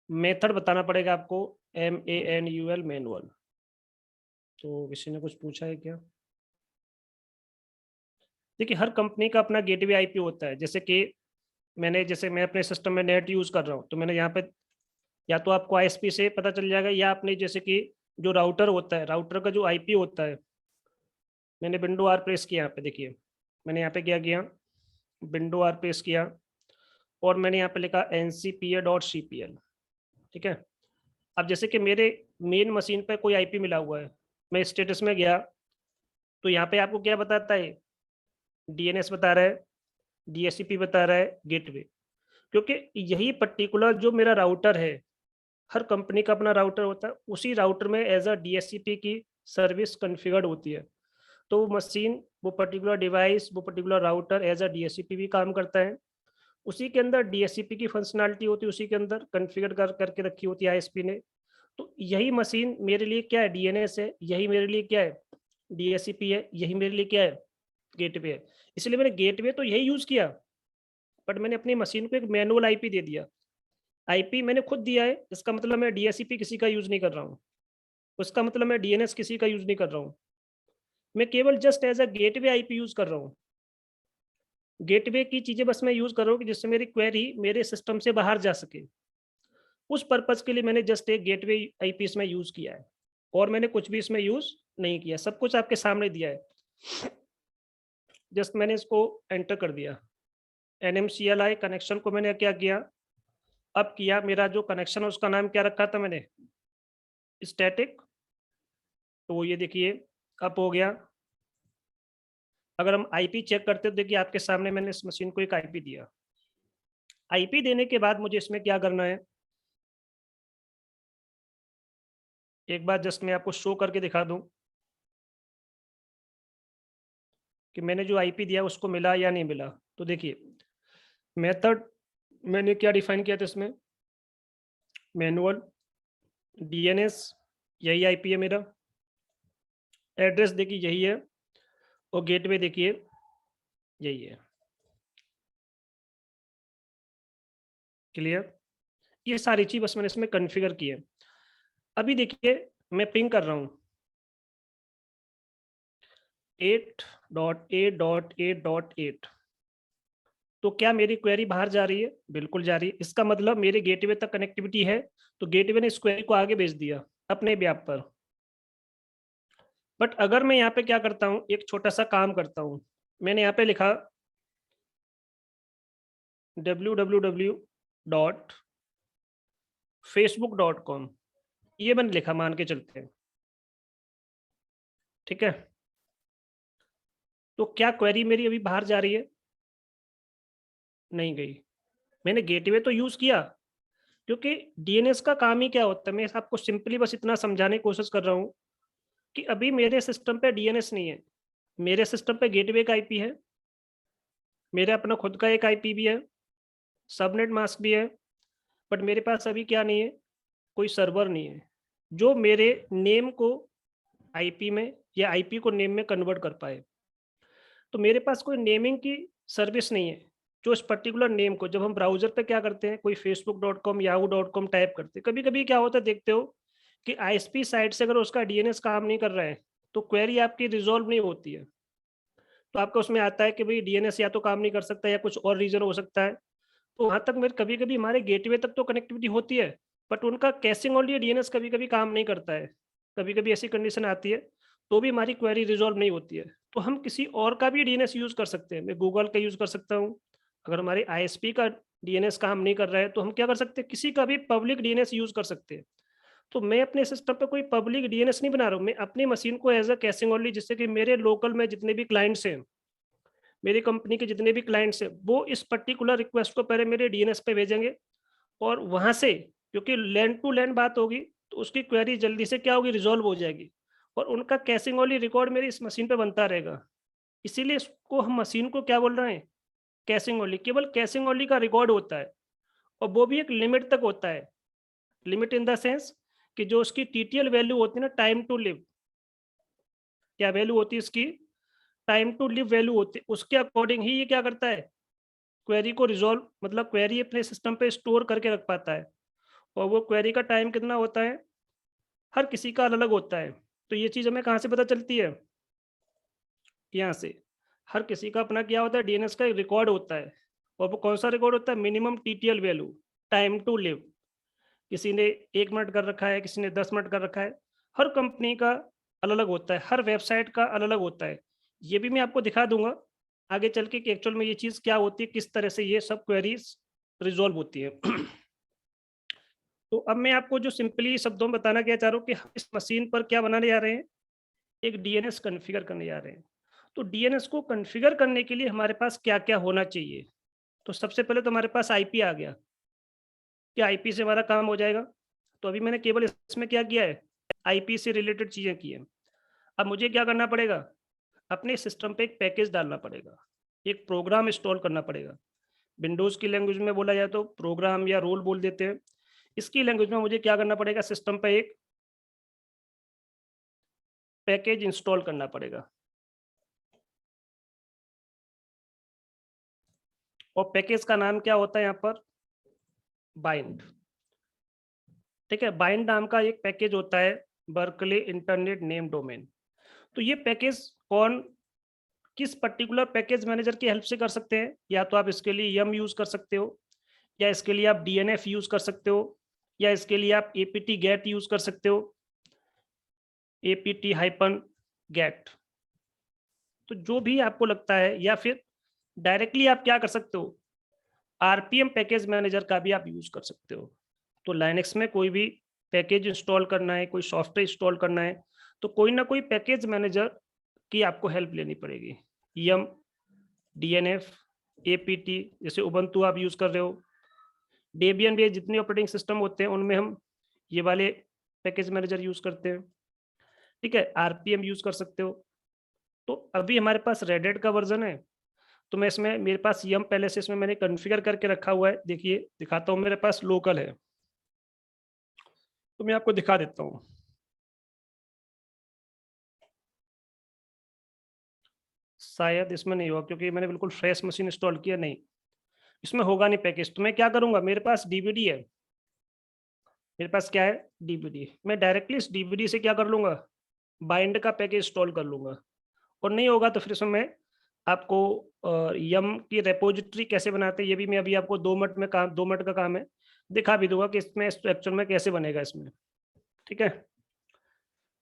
मेथड बताना पड़ेगा आपको, MANUAL मैनुअल। तो किसी ने कुछ पूछा है क्या? देखिए हर कंपनी का अपना गेटवे आईपी होता है। जैसे कि जैसे मैं अपने सिस्टम में नेट यूज कर रहा हूँ तो मैंने यहाँ पे या तो आपको आईएसपी से पता चल जाएगा या आपने जैसे कि जो राउटर होता है, राउटर का जो आईपी होता है, मैंने विंडो आर प्रेस किया, यहाँ पे देखिए मैंने यहाँ पे क्या किया, विंडो आर प्रेस किया और मैंने यहाँ पे लिखा NCPA.CPL, ठीक है। अब जैसे कि मेरे मेन मशीन पे कोई आईपी मिला हुआ है, मैं स्टेटस में गया तो यहाँ पे आपको क्या बताता है, डीएनएस बता रहा है, डीएचसीपी बता रहा है, गेटवे। क्योंकि यही पर्टिकुलर जो मेरा राउटर है, हर कंपनी का अपना राउटर होता है, उसी राउटर में एज अ डीएचसीपी की सर्विस कॉन्फ़िगर्ड होती है। तो वो मशीन, वो पर्टिकुलर डिवाइस, वो particular router as a DHCP भी काम करता है। उसी के अंदर डीएचसीपी की फंक्शनैलिटी होती है, उसी के अंदर कॉन्फ़िगर करके रखी होती है आईएसपी ने। तो यही मशीन मेरे लिए क्या है, डीएनएस है, यही मेरे लिए क्या है, डीएचसीपी है, यही मेरे लिए क्या है, गेटवे है। इसलिए मैंने गेटवे तो यही यूज किया, बट मैंने अपनी मशीन को एक मैनुअल आईपी दे दिया। आईपी मैंने खुद दिया है, इसका मतलब मैं डीएचसीपी किसी का यूज नहीं कर रहा हूँ, उसका मतलब मैं डीएनएस किसी का यूज नहीं कर रहा हूँ। मैं केवल just as a gateway IP use कर रहा हूँ। गेटवे की चीजें बस मैं यूज कर रहा हूँ कि जिससे मेरी क्वेरी मेरे सिस्टम से बाहर जा सके। उस पर्पज के लिए मैंने जस्ट एक गेटवे आईपी इसमें यूज किया है और मैंने कुछ भी इसमें यूज नहीं किया, सब कुछ आपके सामने दिया है। जस्ट मैंने इसको एंटर कर दिया। NMCLI कनेक्शन को मैंने क्या किया, अब किया। मेरा जो कनेक्शन है उसका नाम क्या रखा था मैंने, स्टैटिक। तो ये देखिए अब हो गया। अगर हम आईपी चेक करते तो देखिए आपके सामने मैंने इस मशीन को एक आईपी दिया। आईपी देने के बाद मुझे इसमें क्या करना है, एक बार जस्ट मैं आपको शो करके दिखा दूं कि मैंने जो आईपी दिया उसको मिला या नहीं मिला। तो देखिए मेथड मैंने क्या डिफाइन किया था इसमें, मैनुअल, डीएनएस, यही आईपी है मेरा, एड्रेस देखिए यही है और गेटवे देखिए यही है। क्लियर? ये सारी चीज बस मैंने इसमें कॉन्फ़िगर की है। अभी देखिए मैं पिंग कर रहा हूँ 8.8.8.8, तो क्या मेरी क्वेरी बाहर जा रही है? बिल्कुल जा रही है। इसका मतलब मेरे गेटवे तक कनेक्टिविटी है, तो गेटवे ने इस क्वेरी को आगे भेज दिया अपने व्याप पर। बट अगर मैं यहाँ पे क्या करता हूँ, एक छोटा सा काम करता हूँ, मैंने यहाँ पे लिखा www.facebook.com, ये मैंने लिखा, मान के चलते हैं, ठीक है। तो क्या क्वेरी मेरी अभी बाहर जा रही है? नहीं गई। मैंने गेटवे तो यूज किया, क्योंकि डीएनएस का काम ही क्या होता है, मैं आपको सिंपली बस इतना समझाने की कोशिश कर रहा हूँ कि अभी मेरे सिस्टम पे डीएनएस नहीं है, मेरे सिस्टम पे गेटवे का आईपी है, मेरा अपना खुद का एक आईपी भी है, सबनेट मास्क भी है, बट मेरे पास अभी क्या नहीं है, कोई सर्वर नहीं है जो मेरे नेम को आईपी में या आईपी को नेम में कन्वर्ट कर पाए। तो मेरे पास कोई नेमिंग की सर्विस नहीं है जो इस पर्टिकुलर नेम को, जब हम ब्राउजर पे क्या करते हैं, कोई facebook.com yahoo.com टाइप करते हैं, कभी कभी क्या होता है देखते हो कि आईएसपी साइट से अगर उसका डीएनएस काम नहीं कर रहा है तो क्वेरी आपकी रिजॉल्व नहीं होती है। तो आपका उसमें आता है कि भाई डीएनएस या तो काम नहीं कर सकता या कुछ और रीजन हो सकता है। तो वहाँ तक मेरे कभी कभी हमारे गेटवे तक तो कनेक्टिविटी होती है, बट उनका कैशिंग और डीएनएस कभी कभी काम नहीं करता है। कभी कभी ऐसी कंडीशन आती है तो भी हमारी क्वेरी रिजॉल्व नहीं होती है। तो हम किसी और का भी डीएनएस यूज कर सकते हैं, मैं गूगल का यूज कर सकता हूँ। अगर हमारे आईएसपी का डीएनएस काम नहीं कर रहा है तो हम क्या कर सकते हैं, किसी का भी पब्लिक डीएनएस यूज कर सकते हैं। तो मैं अपने सिस्टम पे कोई पब्लिक डीएनएस नहीं बना रहा हूँ, मैं अपनी मशीन को एज अ कैशिंग ओनली, जिससे कि मेरे लोकल में जितने भी क्लाइंट्स हैं, मेरी कंपनी के जितने भी क्लाइंट्स हैं, वो इस पर्टिकुलर रिक्वेस्ट को पहले मेरे डीएनएस पे भेजेंगे, और वहाँ से, क्योंकि लैंड टू लैंड बात होगी, तो उसकी क्वेरी जल्दी से क्या होगी, रिज़ॉल्व हो जाएगी, और उनका कैशिंग ओनली रिकॉर्ड मेरी इस मशीन पे बनता रहेगा। इसीलिए इसको हम मशीन को क्या बोल रहे हैं, कैशिंग ओनली। केवल कैशिंग ओनली का रिकॉर्ड होता है, और वो भी एक लिमिट तक होता है। लिमिट इन द सेंस कि जो उसकी टीटीएल वैल्यू होती है ना, टाइम टू लिव, क्या वैल्यू होती है इसकी, टाइम टू लिव वैल्यू होती है, उसके अकॉर्डिंग ही ये क्या करता है, क्वेरी को रिज़ॉल्व, मतलब क्वेरी अपने सिस्टम पे स्टोर करके रख पाता है। और वो क्वेरी का टाइम कितना होता है, हर किसी का अलग-अलग होता है। तो ये चीज़ हमें कहाँ से पता चलती है? यहाँ से। हर किसी का अपना क्या होता है, डीएनएस का एक रिकॉर्ड होता है, और वो कौन-सा रिकॉर्ड होता है, minimum TTL value, time to live. किसी ने 1 मिनट कर रखा है, किसी ने 10 मिनट कर रखा है। हर कंपनी का अलग-अलग होता है, हर वेबसाइट का अलग-अलग होता है। ये भी मैं आपको दिखा दूँगा आगे चल के कि एक्चुअल में ये चीज़ क्या होती है, किस तरह से ये सब क्वेरीज़ रिज़ॉल्व होती है। तो अब मैं आपको जो सिंपली शब्दों में बताना क्या चाह रहा हूँ कि हम इस मशीन पर क्या बनाने जा रहे हैं, एक डीएनएस कॉन्फ़िगर करने जा रहे हैं। तो डीएनएस को कॉन्फ़िगर करने के लिए हमारे पास क्या-क्या होना चाहिए? तो सबसे पहले तो हमारे पास आईपी आ गया, कि आईपी से हमारा काम हो जाएगा। तो अभी मैंने केवल इसमें क्या किया है, आईपी से रिलेटेड चीज़ें की हैं। अब मुझे क्या करना पड़ेगा, अपने सिस्टम पे एक पैकेज डालना पड़ेगा, एक प्रोग्राम इंस्टॉल करना पड़ेगा। विंडोज़ की लैंग्वेज में बोला जाए तो प्रोग्राम या रोल बोल देते हैं। इसकी लैंग्वेज में मुझे क्या करना पड़ेगा, सिस्टम पे एक पैकेज इंस्टॉल करना पड़ेगा। और पैकेज का नाम क्या होता है यहाँ पर, बाइंड। ठीक है, बाइंड नाम का एक पैकेज होता है, बर्कले इंटरनेट नेम डोमेन। तो ये पैकेज कौन, किस पर्टिकुलर पैकेज मैनेजर की हेल्प से कर सकते हैं, या तो आप इसके लिए यम यूज कर सकते हो, या इसके लिए आप डीएनएफ यूज कर सकते हो, या इसके लिए आप एपीटी गेट यूज कर सकते हो, एपीटी हाइपन गेट। तो जो भी आपको लगता है, या फिर डायरेक्टली आप क्या कर सकते हो, आरपीएम पैकेज मैनेजर का भी आप यूज कर सकते हो। तो लाइनेक्स में कोई भी पैकेज इंस्टॉल करना है, कोई सॉफ्टवेयर इंस्टॉल करना है, तो कोई ना कोई पैकेज मैनेजर की आपको हेल्प लेनी पड़ेगी। यम, डीएनएफ, एपीटी, जैसे उबंटू आप यूज कर रहे हो, डेबियन भी, जितने ऑपरेटिंग सिस्टम होते हैं उनमें हम ये वाले पैकेज मैनेजर यूज करते हैं। ठीक है, आरपीएम यूज कर सकते हो। तो अभी हमारे पास रेडिट का वर्जन है, तो मैं इसमें, मेरे पास यम पहले से इसमें मैंने कॉन्फ़िगर करके रखा हुआ है। देखिए दिखाता हूँ, मेरे पास लोकल है, तो मैं आपको दिखा देता हूँ। शायद इसमें नहीं होगा क्योंकि मैंने बिल्कुल फ्रेश मशीन इंस्टॉल किया, नहीं इसमें होगा नहीं पैकेज। तो मैं क्या करूँगा, मेरे पास डीवीडी है, मेरे पास क्या है, डीवीडी। मैं डायरेक्टली इस डीवीडी से क्या कर लूँगा, बाइंड का पैकेज इंस्टॉल कर लूँगा। और नहीं होगा तो फिर इसमें मैं आपको यम की रिपॉजिटरी कैसे बनाते हैं, ये भी मैं अभी आपको 2 मिनट में काम, 2 मिनट का काम है, दिखा भी दूँगा कि इसमें एक्चुअल में कैसे बनेगा इसमें। ठीक है?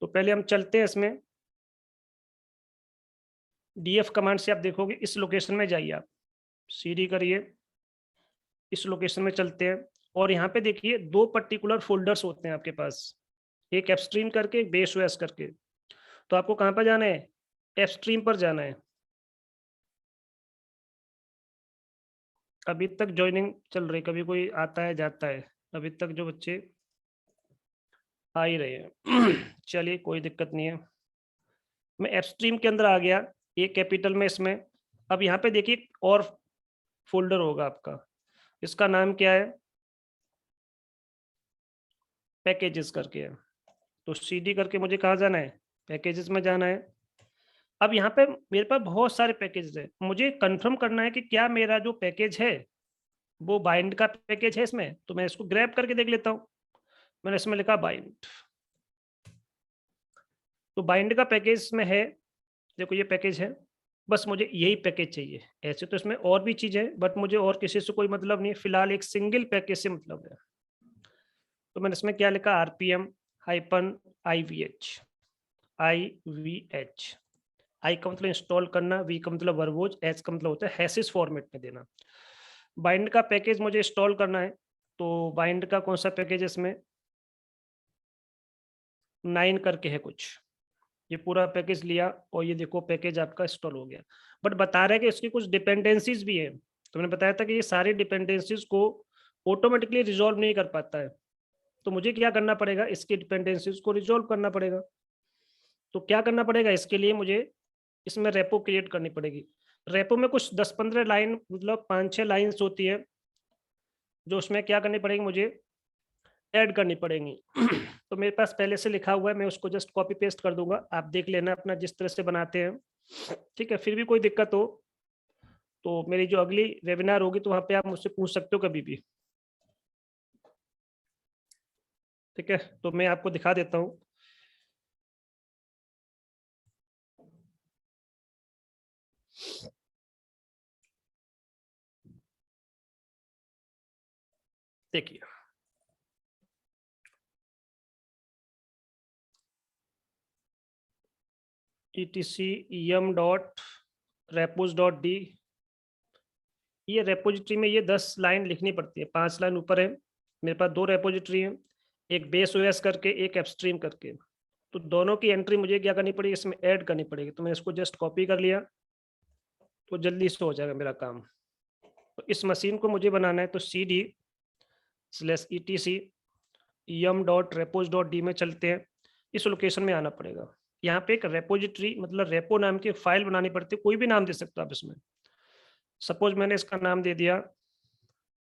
तो पहले हम चलते हैं इसमें, डीएफ कमांड से आप देखोगे इस लोकेशन में जाइए आप, सीडी करिए, इस लोकेशन में चलते हैं, और यहाँ पे देखिए 2 पर्टिकुलर फ़ोल्डर्स होते हैं आपके पास, एक एपस्ट्रीम करके, एक बेस ओएस करके। तो आपको कहाँ पर जाना है, एपस्ट्रीम पर जाना है। अभी तक ज्वाइनिंग चल रही, कभी कोई आता है जाता है, अभी तक जो बच्चे आ ही रहे हैं। चलिए कोई दिक्कत नहीं है। मैं एफ स्ट्रीम के अंदर आ गया, ये कैपिटल में इसमें। अब यहाँ पे देखिए और फोल्डर होगा आपका, इसका नाम क्या है, पैकेजेस करके है। तो सीडी करके मुझे कहाँ जाना है, पैकेजेस में जाना है। अब यहाँ पे मेरे पास बहुत सारे पैकेजेस है, मुझे कंफर्म करना है कि क्या मेरा जो पैकेज है वो बाइंड का पैकेज है इसमें। तो मैं इसको ग्रैब करके देख लेता हूँ। मैंने इसमें लिखा बाइंड, तो बाइंड का पैकेज में है, देखो ये पैकेज है, बस मुझे यही पैकेज चाहिए। ऐसे तो इसमें और भी चीज है, बट मुझे और किसी से कोई मतलब नहीं है, फिलहाल एक सिंगल पैकेज से मतलब है। तो मैंने इसमें क्या लिखा, आरपीएम हाइपन IVH। आई का मतलब इंस्टॉल करना, वी का मतलब वर्बोज, एच का मतलब होता है हैशिस फॉर्मेट में देना। बाइंड का पैकेज मुझे इंस्टॉल करना है, तो बाइंड का कौन सा पैकेज है इसमें, 9 करके है कुछ। ये पूरा पैकेज लिया और ये देखो पैकेज आपका इंस्टॉल हो गया। बट बता रहा है कि इसकी कुछ डिपेंडेंसीज भी है। तो मैंने बताया था कि ये सारी डिपेंडेंसीज को ऑटोमेटिकली रिजॉल्व नहीं कर पाता है, तो मुझे क्या करना पड़ेगा, इसकी डिपेंडेंसीज को रिजॉल्व करना पड़ेगा। तो क्या करना पड़ेगा, इसके लिए मुझे इसमें रेपो क्रिएट करनी पड़ेगी। रेपो में कुछ 10-15 लाइन, मतलब 5-6 लाइन्स होती है, जो उसमें क्या करनी पड़ेगी, मुझे ऐड करनी पड़ेंगी। तो मेरे पास पहले से लिखा हुआ है, मैं उसको जस्ट कॉपी पेस्ट कर दूंगा, आप देख लेना अपना जिस तरह से बनाते हैं। ठीक है, फिर भी कोई दिक्कत हो तो मेरी जो अगली वेबिनार होगी तो वहां पे आप मुझसे पूछ सकते हो कभी भी। ठीक है, तो मैं आपको दिखा देता हूँ। देखिए etc.em.repos.d, ये रेपोजिटरी में ये 10 लाइन लिखनी पड़ती है, 5 लाइन ऊपर है। मेरे पास 2 रेपोजिटरी है, एक बेस ओएस करके, एक एपस्ट्रीम करके। तो दोनों की एंट्री मुझे क्या करनी पड़ेगी, इसमें ऐड करनी पड़ेगी। तो मैं इसको जस्ट कॉपी कर लिया, तो जल्दी से हो जाएगा मेरा काम। तो इस मशीन को मुझे बनाना है, तो cd/etc em.repos.d में चलते हैं, इस लोकेशन में आना पड़ेगा। यहाँ पे एक रेपोजिटरी मतलब रेपो नाम की फाइल बनानी पड़ती है, कोई भी नाम दे सकते हो आप इसमें। सपोज मैंने इसका नाम दे दिया,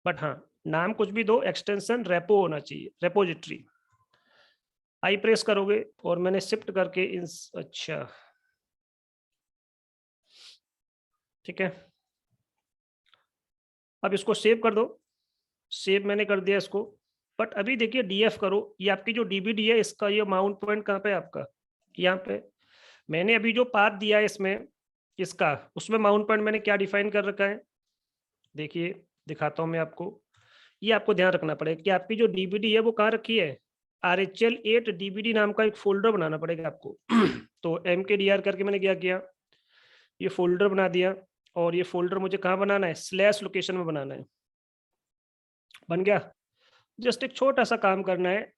बट हाँ नाम कुछ भी दो, एक्सटेंशन रेपो होना चाहिए, रेपोजिटरी। आई प्रेस करोगे और मैंने शिफ्ट करके अच्छा ठीक है, अब इसको सेव कर दो। सेव मैंने कर दिया इसको। बट अभी देखिए डीएफ करो, ये आपकी जो डीबीडी है इसका ये माउंट पॉइंट कहाँ पे है आपका, यहाँ पे। मैंने अभी जो पाथ दिया है इसमें इसका, उसमें माउंट पॉइंट मैंने क्या डिफाइन कर रखा है, देखिए दिखाता हूँ मैं आपको। ये आपको ध्यान रखना पड़ेगा कि आपकी जो डीबीडी है वो कहाँ रखी है, RHL8 DBD नाम का एक फोल्डर बनाना पड़ेगा आपको। तो MKDR करके मैंने क्या किया, ये फोल्डर बना दिया, और ये फोल्डर मुझे कहाँ बनाना है, स्लैश लोकेशन में बनाना है। बन गया। जस्ट एक छोटा सा काम करना है,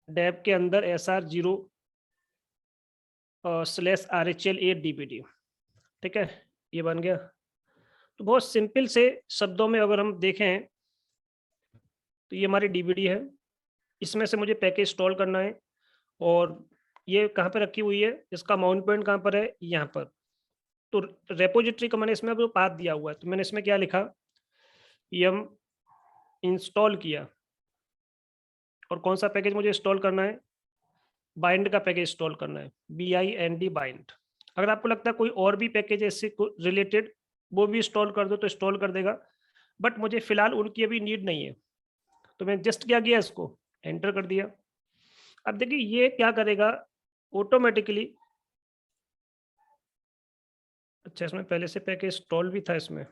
डेब के अंदर SR0/RHL8 DBD। ठीक है, ये बन गया। तो बहुत सिंपल से शब्दों में अगर हम देखें तो ये हमारी डीबीडी है, इसमें से मुझे पैकेज इंस्टॉल करना है, और ये कहाँ पे रखी हुई है, इसका माउंट पॉइंट कहाँ पर है, यहाँ पर। तो रेपोजिटरी का मैंने इसमें पाथ दिया हुआ है, तो मैंने इसमें क्या लिखा, यम इंस्टॉल किया, और कौन सा पैकेज मुझे इंस्टॉल करना है, बाइंड का पैकेज इंस्टॉल करना है, BIND बाइंड। अगर आपको लगता है कोई और भी पैकेज है इससे रिलेटेड, वो भी इंस्टॉल कर दो तो इंस्टॉल कर देगा, बट मुझे फिलहाल उनकी अभी नीड नहीं है। तो मैं जस्ट क्या किया, इसको एंटर कर दिया। अब देखिए ये क्या करेगा ऑटोमेटिकली, अच्छा इसमें पहले से पैकेज इंस्टॉल भी था इसमें,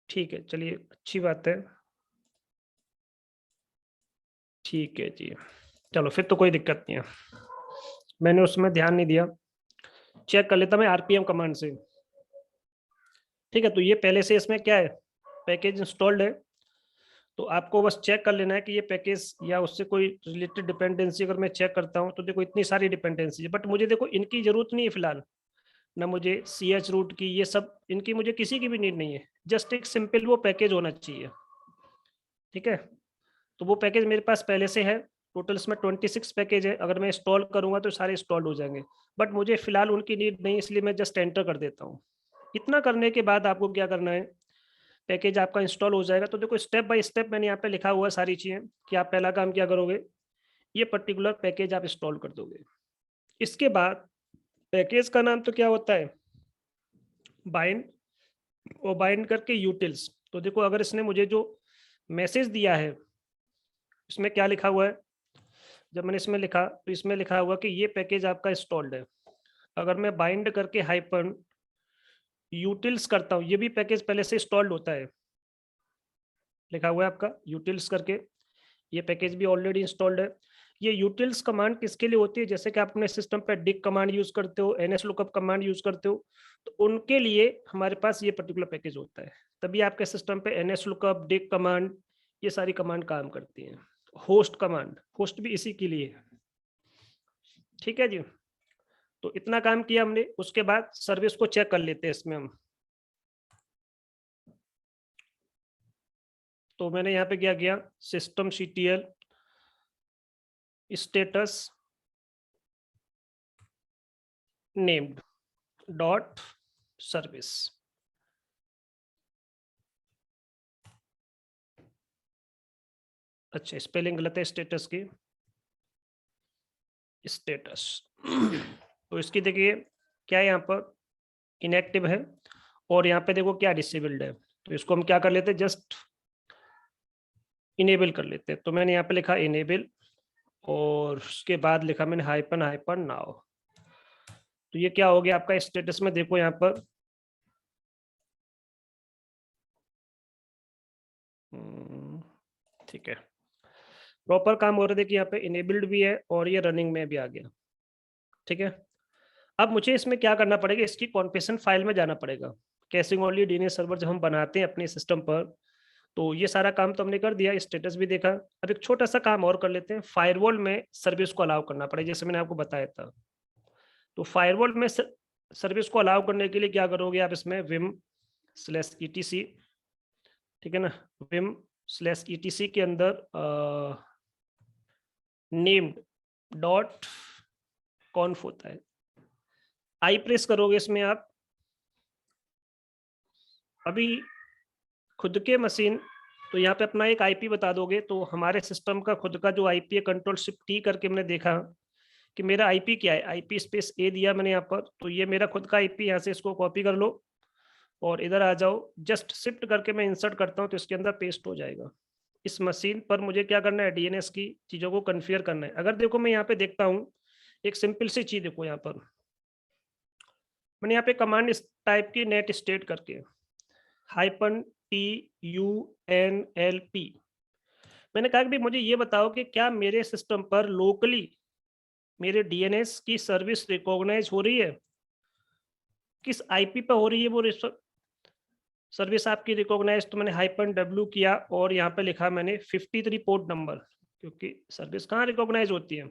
ठीक है चलिए अच्छी बात है, ठीक है जी, चलो फिर तो कोई दिक्कत नहीं है, मैंने उसमें ध्यान नहीं दिया। चेक कर लेता मैं RPM कमांड से। ठीक है, तो ये पहले से इसमें क्या है, पैकेज इंस्टॉल्ड है। तो आपको बस चेक कर लेना है कि ये पैकेज या उससे कोई रिलेटेड डिपेंडेंसी, अगर मैं चेक करता हूँ तो देखो इतनी सारी डिपेंडेंसी है, बट मुझे देखो इनकी जरूरत नहीं है फिलहाल। ना मुझे CH रूट की, ये सब इनकी मुझे किसी की भी नीड नहीं है। जस्ट एक सिंपल वो पैकेज होना चाहिए, ठीक है। तो वो पैकेज मेरे पास पहले से है। टोटल इसमें 26 पैकेज है। अगर मैं इंस्टॉल करूंगा तो सारे इंस्टॉल हो जाएंगे, बट मुझे फिलहाल उनकी नीड नहीं, इसलिए मैं जस्ट एंटर कर देता हूँ। इतना करने के बाद आपको क्या करना है, पैकेज आपका इंस्टॉल हो जाएगा। तो देखो स्टेप बाय स्टेप मैंने यहाँ पे लिखा हुआ है सारी चीजें कि आप पहला काम क्या करोगे, ये पर्टिकुलर पैकेज आप इंस्टॉल कर दोगे। इसके बाद पैकेज का नाम तो क्या होता है, बाइंड, और बाइंड करके यूटिल्स। तो देखो अगर इसने मुझे जो मैसेज दिया है, इसमें क्या लिखा हुआ है, जब मैंने इसमें लिखा तो इसमें लिखा हुआ कि ये पैकेज आपका इंस्टॉल्ड है। अगर मैं बाइंड करके हाइपन यूटिल्स करता हूँ, ये भी पैकेज पहले से इंस्टॉल्ड होता है, लिखा हुआ है आपका यूटिल्स करके, ये पैकेज भी ऑलरेडी इंस्टॉल्ड है। ये यूटिल्स कमांड किसके लिए होती है, जैसे कि आप अपने सिस्टम पे डिक कमांड यूज करते हो, ns लुकअप कमांड यूज करते हो, तो उनके लिए हमारे पास ये पर्टिकुलर पैकेज होता है। तभी आपके सिस्टम पे ns लुकअप, डिक कमांड, ये सारी कमांड काम करती हैं। होस्ट कमांड, होस्ट भी इसी के लिए है, ठीक है जी। तो इतना काम किया हमने, उसके बाद सर्विस को चेक कर लेते हैं इसमें हम। तो मैंने यहाँ पे क्या किया, system CTL status named dot service. अच्छा स्पेलिंग गलत है स्टेटस की, स्टेटस तो इसकी देखिए क्या है, यहाँ पर इनएक्टिव है, और यहाँ पे देखो क्या डिसेबल्ड है। तो इसको हम क्या कर लेते हैं, जस्ट इनेबल कर लेते हैं। तो मैंने यहाँ पे लिखा इनेबल, और उसके बाद लिखा मैंने हाइपन हाइपन नाउ। तो ये क्या हो गया आपका स्टेटस में, देखो यहाँ पर ठीक है, प्रॉपर काम हो रहा है। देखिए यहाँ पे इनेबल्ड भी है और ये रनिंग में भी आ गया, ठीक है। अब मुझे इसमें क्या करना पड़ेगा, इसकी कॉन्फ़िगरेशन फाइल में जाना पड़ेगा। कैशिंग ओनली डीएनएस सर्वर जब हम बनाते हैं अपने सिस्टम पर, तो ये सारा काम तो हमने कर दिया, स्टेटस भी देखा। अब एक छोटा सा काम और कर लेते हैं, फायरवॉल में सर्विस को अलाउ करना पड़ेगा, जैसे मैंने आपको बताया था। तो फायरवॉल में सर्विस को अलाउ करने के लिए क्या करोगे आप, इसमें vim/etc, ठीक है ना, vim/etc के अंदर नेम्ड डॉट कॉन्फ होता है, आई प्रेस करोगे इसमें आप। अभी खुद के मशीन, तो यहाँ पे अपना एक आईपी बता दोगे, तो हमारे सिस्टम का खुद का जो आईपी है, कंट्रोल शिफ्ट टी करके मैंने देखा कि मेरा आईपी क्या है, आईपी स्पेस ए दिया मैंने यहाँ पर। तो ये मेरा खुद का आईपी, यहाँ से इसको कॉपी कर लो और इधर आ जाओ, जस्ट शिफ्ट करके मैं इंसर्ट करता हूँ तो इसके अंदर पेस्ट हो जाएगा। इस मशीन पर मुझे क्या करना है, डीएनएस की चीज़ों को कन्फिगर करना है। अगर देखो मैं यहाँ पे देखता हूँ एक सिंपल सी चीज़, देखो यहाँ पर मैंने यहाँ पे कमांड इस टाइप की नेट स्टेट करके -TUNLP, मैंने कहा कि भाई मुझे ये बताओ कि क्या मेरे सिस्टम पर लोकली मेरे डीएनएस की सर्विस रिकॉग्नाइज हो रही है, किस आईपी पर हो रही है वो सर्विस आपकी रिकॉग्नाइज। तो मैंने -W किया और यहाँ पे लिखा मैंने 53 पोर्ट नंबर, क्योंकि सर्विस कहाँ रिकॉग्नाइज होती है।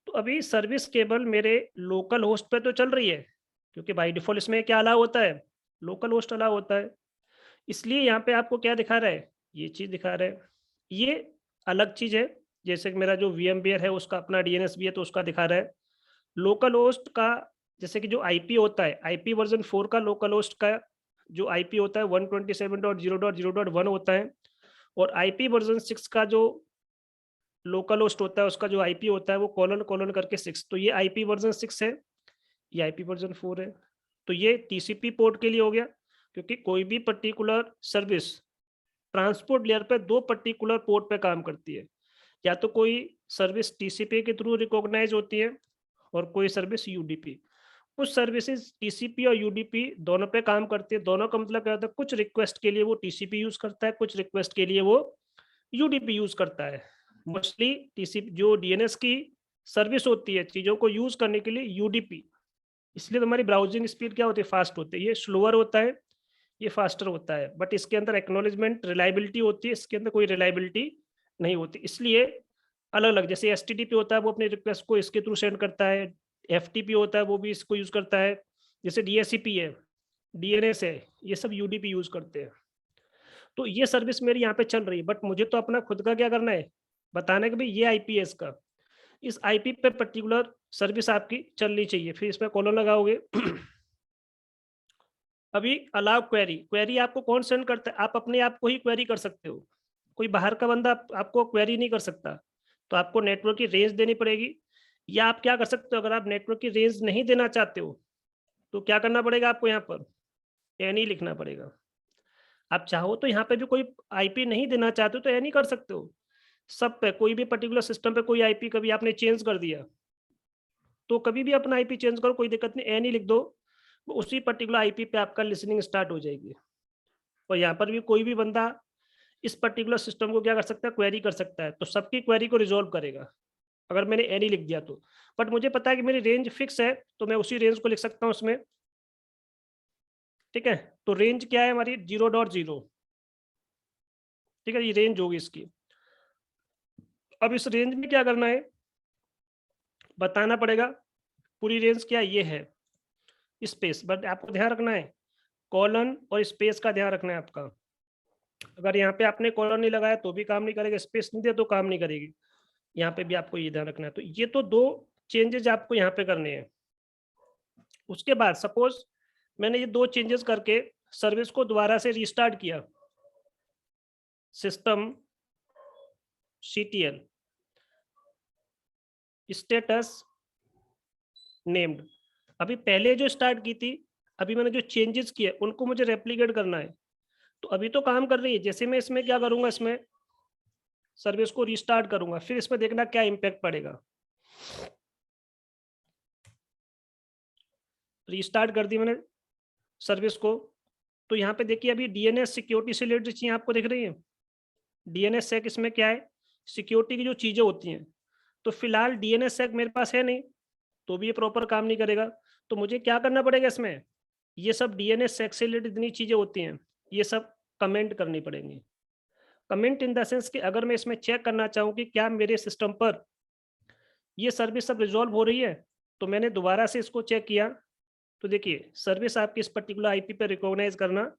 तो अभी सर्विस केवल मेरे लोकल होस्ट पे तो चल रही है, क्योंकि बाय डिफॉल्ट इसमें क्या अलाउ होता है, लोकल होस्ट अलाउ होता है। इसलिए यहाँ पे आपको क्या दिखा रहा है, ये चीज़ दिखा रहा है। ये अलग चीज़ है, जैसे कि मेरा जो VMware है उसका अपना डीएनएस भी है, तो उसका दिखा रहा है। लोकल होस्ट का जैसे कि जो आईपी होता है, आईपी वर्जन 4 का लोकल होस्ट का जो आईपी होता है 127.0.0.1 होता है, और आईपी वर्जन 6 का जो लोकल होस्ट होता है उसका जो आईपी होता है वो कोलन कोलन करके 6। तो ये आईपी वर्जन 6 है, ये आईपी वर्जन 4 है। तो ये टीसीपी पोर्ट के लिए हो गया, क्योंकि कोई भी पर्टिकुलर सर्विस ट्रांसपोर्ट लेयर पे 2 पर्टिकुलर पोर्ट पे काम करती है। या तो कोई सर्विस टीसीपी के थ्रू रिकॉग्नाइज होती है और कोई सर्विस यूडीपी। कुछ सर्विसेज टीसीपी और यूडीपी दोनों पे काम करती है। दोनों का मतलब क्या होता है, कुछ रिक्वेस्ट के लिए वो टीसीपी यूज करता है, कुछ रिक्वेस्ट के लिए वो यूडीपी यूज करता है। मोस्टली टीसीपी जो डीएनएस की सर्विस होती है चीजों को यूज करने के लिए यूडीपी, इसलिए तुम्हारी ब्राउजिंग स्पीड क्या होती है, फास्ट होती है। ये स्लोअर होता है, ये फास्टर होता है, बट इसके अंदर एक्नॉलेजमेंट रिलायबिलिटी होती है, इसके अंदर कोई रिलायबिलिटी नहीं होती। इसलिए अलग अलग, जैसे एचटीटीपी होता है वो अपनी रिक्वेस्ट को इसके थ्रू सेंड करता है, एफटीपी होता है वो भी इसको यूज करता है, जैसे DHCP है, DNS है, ये सब UDP यूज करते हैं। तो ये सर्विस मेरी यहाँ पे चल रही है, बट मुझे तो अपना खुद का क्या करना है, बताना है कि भाई ये IP है इसका, इस IP पे पर्टिकुलर सर्विस आपकी चलनी चाहिए। फिर इसमें कॉलम लगाओगे। अभी अलाउ क्वेरी, क्वेरी आपको कौन सेंड करता है, आप अपने आप को ही क्वेरी कर सकते हो, कोई बाहर का बंदा आपको क्वेरी नहीं कर सकता। तो आपको नेटवर्क की रेंज देनी पड़ेगी, या आप क्या कर सकते हो, अगर आप नेटवर्क की रेंज नहीं देना चाहते हो तो क्या करना पड़ेगा आपको, यहाँ पर एनी लिखना पड़ेगा। आप चाहो तो यहाँ पे भी कोई IP नहीं देना चाहते हो तो एनी कर सकते हो। सब पे कोई भी पर्टिकुलर सिस्टम पे कोई IP कभी आपने चेंज कर दिया तो कभी भी अपना IP चेंज करो, कोई दिक्कत नहीं, एनी लिख दो, उसी पर्टिकुलर IP पे आपका लिसनिंग स्टार्ट हो जाएगी। और यहाँ पर भी कोई भी बंदा इस पर्टिकुलर सिस्टम को क्या कर सकता है, क्वेरी कर सकता है, तो सबकी क्वेरी को रिजॉल्व करेगा अगर मैंने एनी लिख दिया तो। बट मुझे पता है कि मेरी रेंज फिक्स है तो मैं उसी रेंज को लिख सकता हूँ उसमें। ठीक है, तो रेंज क्या है हमारी 0.0। ठीक है, ये रेंज होगी इसकी। अब इस रेंज में क्या करना है, बताना पड़ेगा पूरी रेंज क्या ये है, स्पेस, बट आपको ध्यान रखना है कॉलन और स्पेस का ध्यान रखना है आपका। अगर यहाँ पे आपने कॉलन नहीं लगाया तो भी काम नहीं करेगा, स्पेस नहीं दिया तो काम नहीं करेगी। यहाँ पे भी आपको ये ध्यान रखना है। तो ये तो 2 चेंजेस आपको यहाँ पे करने हैं। उसके बाद सपोज मैंने ये 2 चेंजेस करके सर्विस को दोबारा से रीस्टार्ट किया, सिस्टम CTL स्टेटस नेम्ड, अभी पहले जो स्टार्ट की थी, अभी मैंने जो चेंजेस किए उनको मुझे रेप्लिकेट करना है। तो अभी तो काम कर रही है, जैसे मैं इसमें क्या करूंगा, इसमें सर्विस को रीस्टार्ट करूंगा, फिर इसमें देखना क्या इम्पैक्ट पड़ेगा। रीस्टार्ट कर दी मैंने सर्विस को, तो यहाँ पे देखिए अभी DNS सिक्योरिटी से रिलेटेड चीजें आपको दिख रही है। DNS सेक इसमें क्या है, सिक्योरिटी की जो चीजें होती हैं। तो फिलहाल DNS सेक मेरे पास है नहीं, तो भी ये प्रॉपर काम नहीं करेगा। तो मुझे क्या करना पड़ेगा इसमें, ये सब DNS सेक से रिलेटेड जितनी चीजें होती हैं ये सब कमेंट करनी पड़ेंगी। कमेंट इन द सेंस कि अगर मैं इसमें चेक करना चाहूँ कि क्या मेरे सिस्टम पर ये सर्विस सब रिजॉल्व हो रही है, तो मैंने दोबारा से इसको चेक किया, तो देखिए सर्विस आपकी इस पर्टिकुलर IP पे रिकॉग्नाइज करना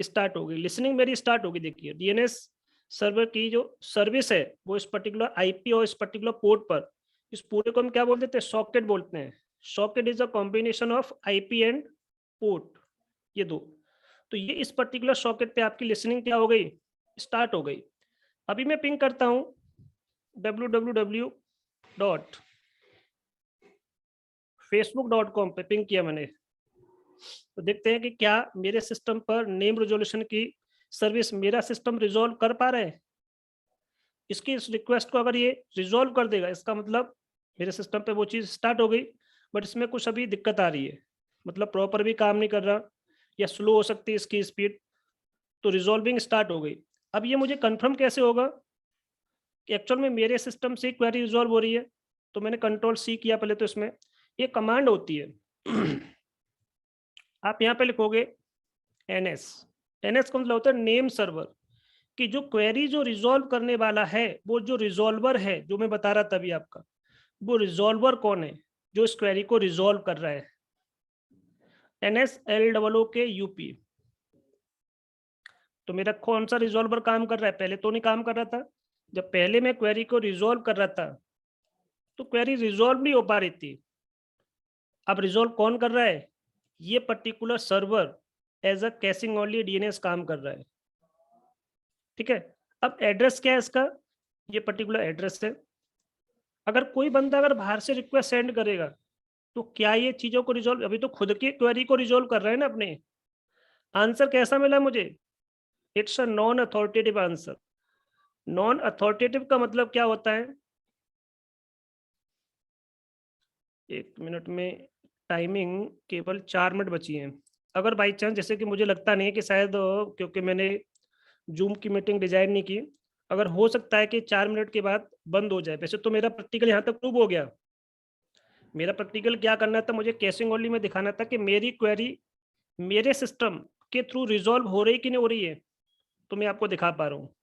स्टार्ट हो गई, लिसनिंग मेरी स्टार्ट होगी। देखिए DNS सर्वर की जो सर्विस है वो इस पर्टिकुलर IP और इस पर्टिकुलर पोर्ट पर, इस पूरे को हम क्या बोल देते हैं, सॉकेट बोलते हैं। Socket is a combination of IP and port, ये 2। तो ये इस पर्टिकुलर सॉकेट पे आपकी लिसनिंग क्या हो गई, स्टार्ट हो गई। अभी मैं पिंग करता हूँ www.facebook.com पे पिंग किया मैंने, तो देखते हैं कि क्या मेरे सिस्टम पर नेम रेजोल्यूशन की सर्विस मेरा सिस्टम रिजॉल्व कर पा रहा है। इसकी इस रिक्वेस्ट को अगर ये रिजॉल्व कर देगा, इसका मतलब मेरे सिस्टम पे वो चीज़ स्टार्ट हो गई, बट इसमें कुछ अभी दिक्कत आ रही है, मतलब प्रॉपर भी काम नहीं कर रहा या स्लो हो सकती है इसकी स्पीड। तो रिजॉल्विंग स्टार्ट हो गई। अब ये मुझे कंफर्म कैसे होगा कि एक्चुअल में मेरे सिस्टम से क्वेरी रिजॉल्व हो रही है। तो मैंने Ctrl+C किया पहले, तो इसमें ये कमांड होती है। आप यहाँ पे लिखोगे NS, NS का मतलब होता है नेम सर्वर, कि जो क्वेरी जो रिजॉल्व करने वाला है, वो जो रिजॉल्वर है जो मैं बता रहा था अभी आपका, वो रिजॉल्वर कौन है जो इस क्वेरी को रिजॉल्व कर रहा है, NSLOOKUP। तो मेरा कौन सा रिजॉल्वर काम कर रहा है, पहले तो नहीं काम कर रहा था। जब पहले मैं क्वेरी को रिजॉल्व कर रहा था तो क्वेरी रिजॉल्व नहीं हो पा रही थी। अब रिजॉल्व कौन कर रहा है, ये particular server as a caching only DNS काम कर रहा है। ठीक है, अब एड्रेस क्या है इसका, ये पर्टिकुलर एड्रेस है। अगर कोई बंदा अगर बाहर से रिक्वेस्ट सेंड करेगा तो क्या ये चीजों को रिजॉल्व, अभी तो खुद की क्वेरी को रिजॉल्व कर रहे हैं ना अपने। आंसर कैसा मिला मुझे, it's a non authoritative answer. Non authoritative का मतलब क्या होता है, 1 मिनट में टाइमिंग केवल 4 मिनट बची है। अगर बाई चांस, जैसे कि मुझे लगता नहीं है कि शायद क्योंकि मैंने जूम की मीटिंग डिजाइन नहीं की, अगर हो सकता है कि 4 मिनट के बाद बंद हो जाए। वैसे तो मेरा प्रैक्टिकल यहाँ तक प्रूव हो गया। मेरा प्रैक्टिकल क्या करना था, मुझे कैशिंग ओनली में दिखाना था कि मेरी क्वेरी मेरे सिस्टम के थ्रू रिजॉल्व हो रही कि नहीं हो रही है। तो मैं आपको दिखा पा रहा हूँ,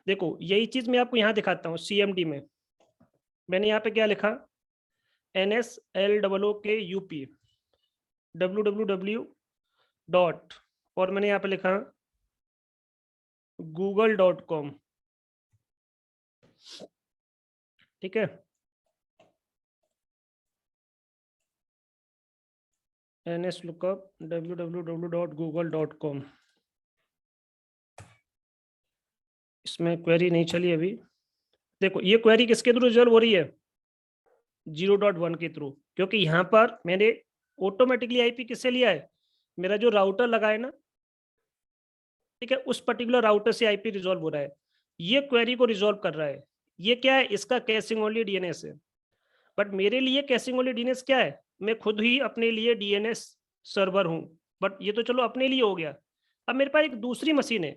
देखो यही चीज मैं आपको यहाँ दिखाता हूँ। CMD में मैंने यहाँ पे क्या लिखा, NSLOOKUP। www डॉट और मैंने यहाँ पे लिखा google.com, ठीक है। nslookup www.google.com, इसमें क्वेरी नहीं चली अभी। देखो ये क्वेरी किसके थ्रू रिजॉल्व हो रही है, 0.1 के थ्रू, क्योंकि यहाँ पर मैंने ऑटोमेटिकली आईपी किससे लिया है, मेरा जो राउटर लगा है ना, ठीक है, उस पर्टिकुलर राउटर से आईपी रिजॉल्व हो रहा है, ये क्वेरी को रिजॉल्व कर रहा है। ये क्या है, इसका कैशिंग ओनली डीएनएस है। बट मेरे लिए कैशिंग ओनली डीएनएस क्या है, मैं खुद ही अपने लिए डीएनएस सर्वर हूँ। बट ये तो चलो अपने लिए हो गया। अब मेरे पास एक दूसरी मशीन है,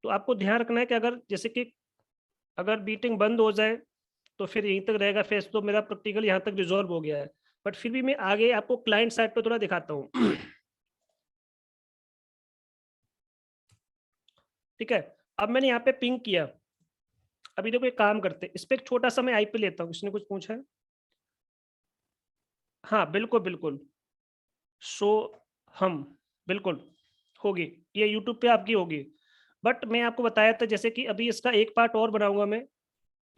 तो आपको ध्यान रखना है कि अगर जैसे कि अगर मीटिंग बंद हो जाए तो फिर यहीं तक रहेगा फेस, तो मेरा प्रैक्टिकल यहाँ तक रिजॉल्व हो गया है। बट फिर भी मैं आगे आपको क्लाइंट साइड पे थोड़ा दिखाता हूँ। ठीक है, अब मैंने यहाँ पे पिंग किया। अभी देखो एक काम करते हैं, इस पे एक छोटा सा मैं आईपी लेता हूँ, इसने कुछ पूछा है। हाँ बिल्कुल बिल्कुल, सो हम बिल्कुल होगी, ये यूट्यूब पे आपकी होगी। बट मैं आपको बताया था जैसे कि अभी इसका एक पार्ट और बनाऊंगा मैं,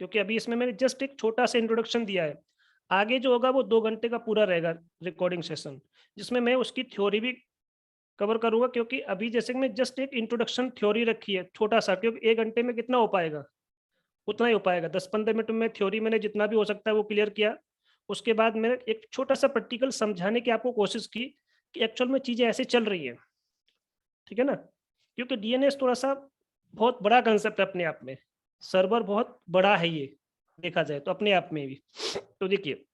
क्योंकि अभी इसमें मैंने जस्ट एक छोटा सा इंट्रोडक्शन दिया है। आगे जो होगा वो 2 घंटे का पूरा रहेगा रिकॉर्डिंग सेशन, जिसमें मैं उसकी थ्योरी भी कवर करूंगा, क्योंकि अभी जैसे कि मैं जस्ट एक इंट्रोडक्शन थ्योरी रखी है छोटा सा, क्योंकि 1 घंटे में कितना हो पाएगा, उतना ही हो पाएगा। 10-15 मिनट में थ्योरी मैंने जितना भी हो सकता है वो क्लियर किया। उसके बाद मैंने एक छोटा सा प्रैक्टिकल समझाने की आपको कोशिश की कि एक्चुअल में चीज़ें ऐसे चल रही है, ठीक है ना। क्योंकि डीएनएस थोड़ा सा बहुत बड़ा कंसेप्ट है अपने आप में, सर्वर बहुत बड़ा है ये, देखा जाए तो अपने आप में भी। तो देखिए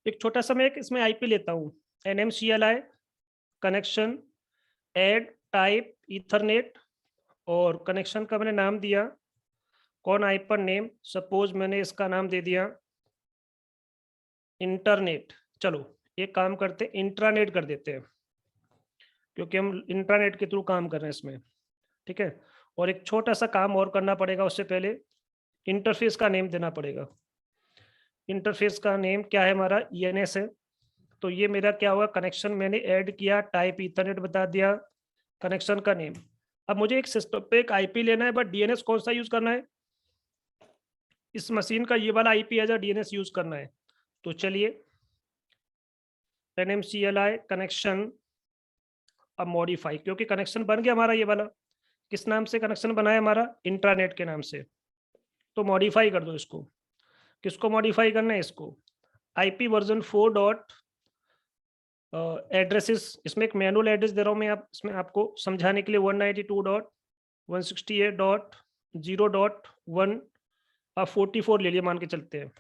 एक छोटा सा मैं एक इसमें आईपी लेता हूँ, NMCLI connection add type ethernet, और कनेक्शन का मैंने नाम दिया कौन आईपर नेम, सपोज मैंने इसका नाम दे दिया इंटरनेट। चलो एक काम करते हैं, इंट्रानेट कर देते हैं, क्योंकि हम इंट्रानेट के थ्रू काम कर रहे हैं इसमें, ठीक है। और एक छोटा सा काम और करना पड़ेगा, उससे पहले इंटरफेस का नेम देना पड़ेगा। इंटरफेस का नेम क्या है हमारा, ENS है। तो ये मेरा क्या हुआ, कनेक्शन मैंने ऐड किया, टाइप ईथरनेट बता दिया, कनेक्शन का नेम। अब मुझे एक सिस्टम पे एक आईपी लेना है, बट डीएनएस कौन सा यूज करना है, इस मशीन का ये वाला IP as a DNS use करना है। तो चलिए NMCLI कनेक्शन, अब मॉडिफाई, क्योंकि कनेक्शन बन गया हमारा ये वाला, किस नाम से कनेक्शन बना है हमारा, इंट्रानेट के नाम से। तो मॉडिफाई कर दो इसको, किसको मॉडिफाई करना है, इसको। IP वर्जन 4 डॉट एड्रेसेस, इसमें एक मैनुअल एड्रेस दे रहा हूँ मैं, आप इसमें आपको समझाने के लिए 192.168.0.1 आप 44 ले लिए मान के चलते हैं,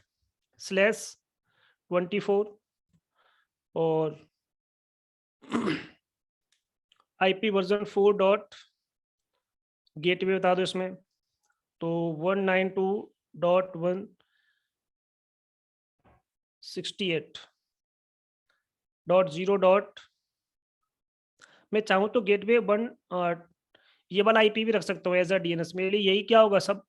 /24 और IP वर्जन 4 डॉट गेटवे बता दो इसमें, तो 192.168.0 डॉट, मैं चाहूँ तो गेटवे 1 ये वाला आईपी भी रख सकता हूँ एज अ डीएनएस। मेरे लिए यही क्या होगा, सब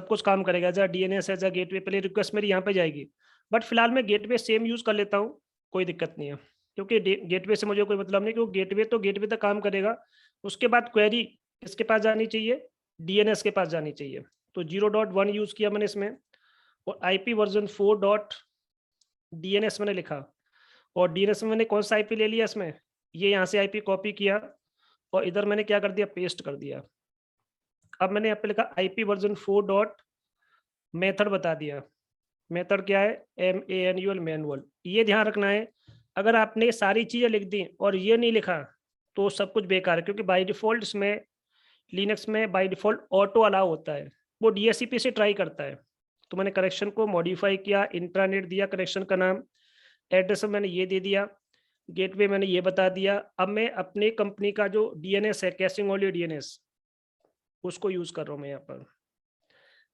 कुछ काम करेगा as a DNS as a gateway. पहले रिक्वेस्ट मेरी यहाँ पे जाएगी, बट फिलहाल मैं गेटवे सेम यूज कर लेता हूँ, कोई दिक्कत नहीं है, क्योंकि गेटवे से मुझे कोई मतलब नहीं, क्योंकि गेटवे तो गेटवे तक काम करेगा। उसके बाद क्वेरी किसके पास जानी चाहिए, डीएनएस के पास जानी चाहिए। तो 0.1 यूज किया मैंने इसमें, और IP वर्जन 4 डॉट डीएनएस मैंने लिखा, और डीएनएस में मैंने कौन सा आईपी ले लिया इसमें, ये यहाँ से आईपी कॉपी किया और इधर मैंने क्या कर दिया, पेस्ट कर दिया। अब मैंने यहाँ पे लिखा IP वर्जन 4 डॉट मेथड बता दिया, मेथड क्या है, MANUAL मैनुअल। ये ध्यान रखना है, अगर आपने सारी चीज़ें लिख दी और ये नहीं लिखा तो सब कुछ बेकार है, क्योंकि बाय डिफ़ॉल्ट इसमें लिनक्स में बाय डिफ़ॉल्ट ऑटो अलाउ होता है, वो DHCP से ट्राई करता है। तो मैंने करेक्शन को मॉडिफाई किया, इंट्रानेट दिया कनेक्शन का नाम, एड्रेस मैंने ये दे दिया, गेटवे मैंने ये बता दिया। अब मैं अपने कंपनी का जो DNS है, कैशिंग ओनली DNS, उसको यूज़ कर रहा हूँ मैं यहाँ पर।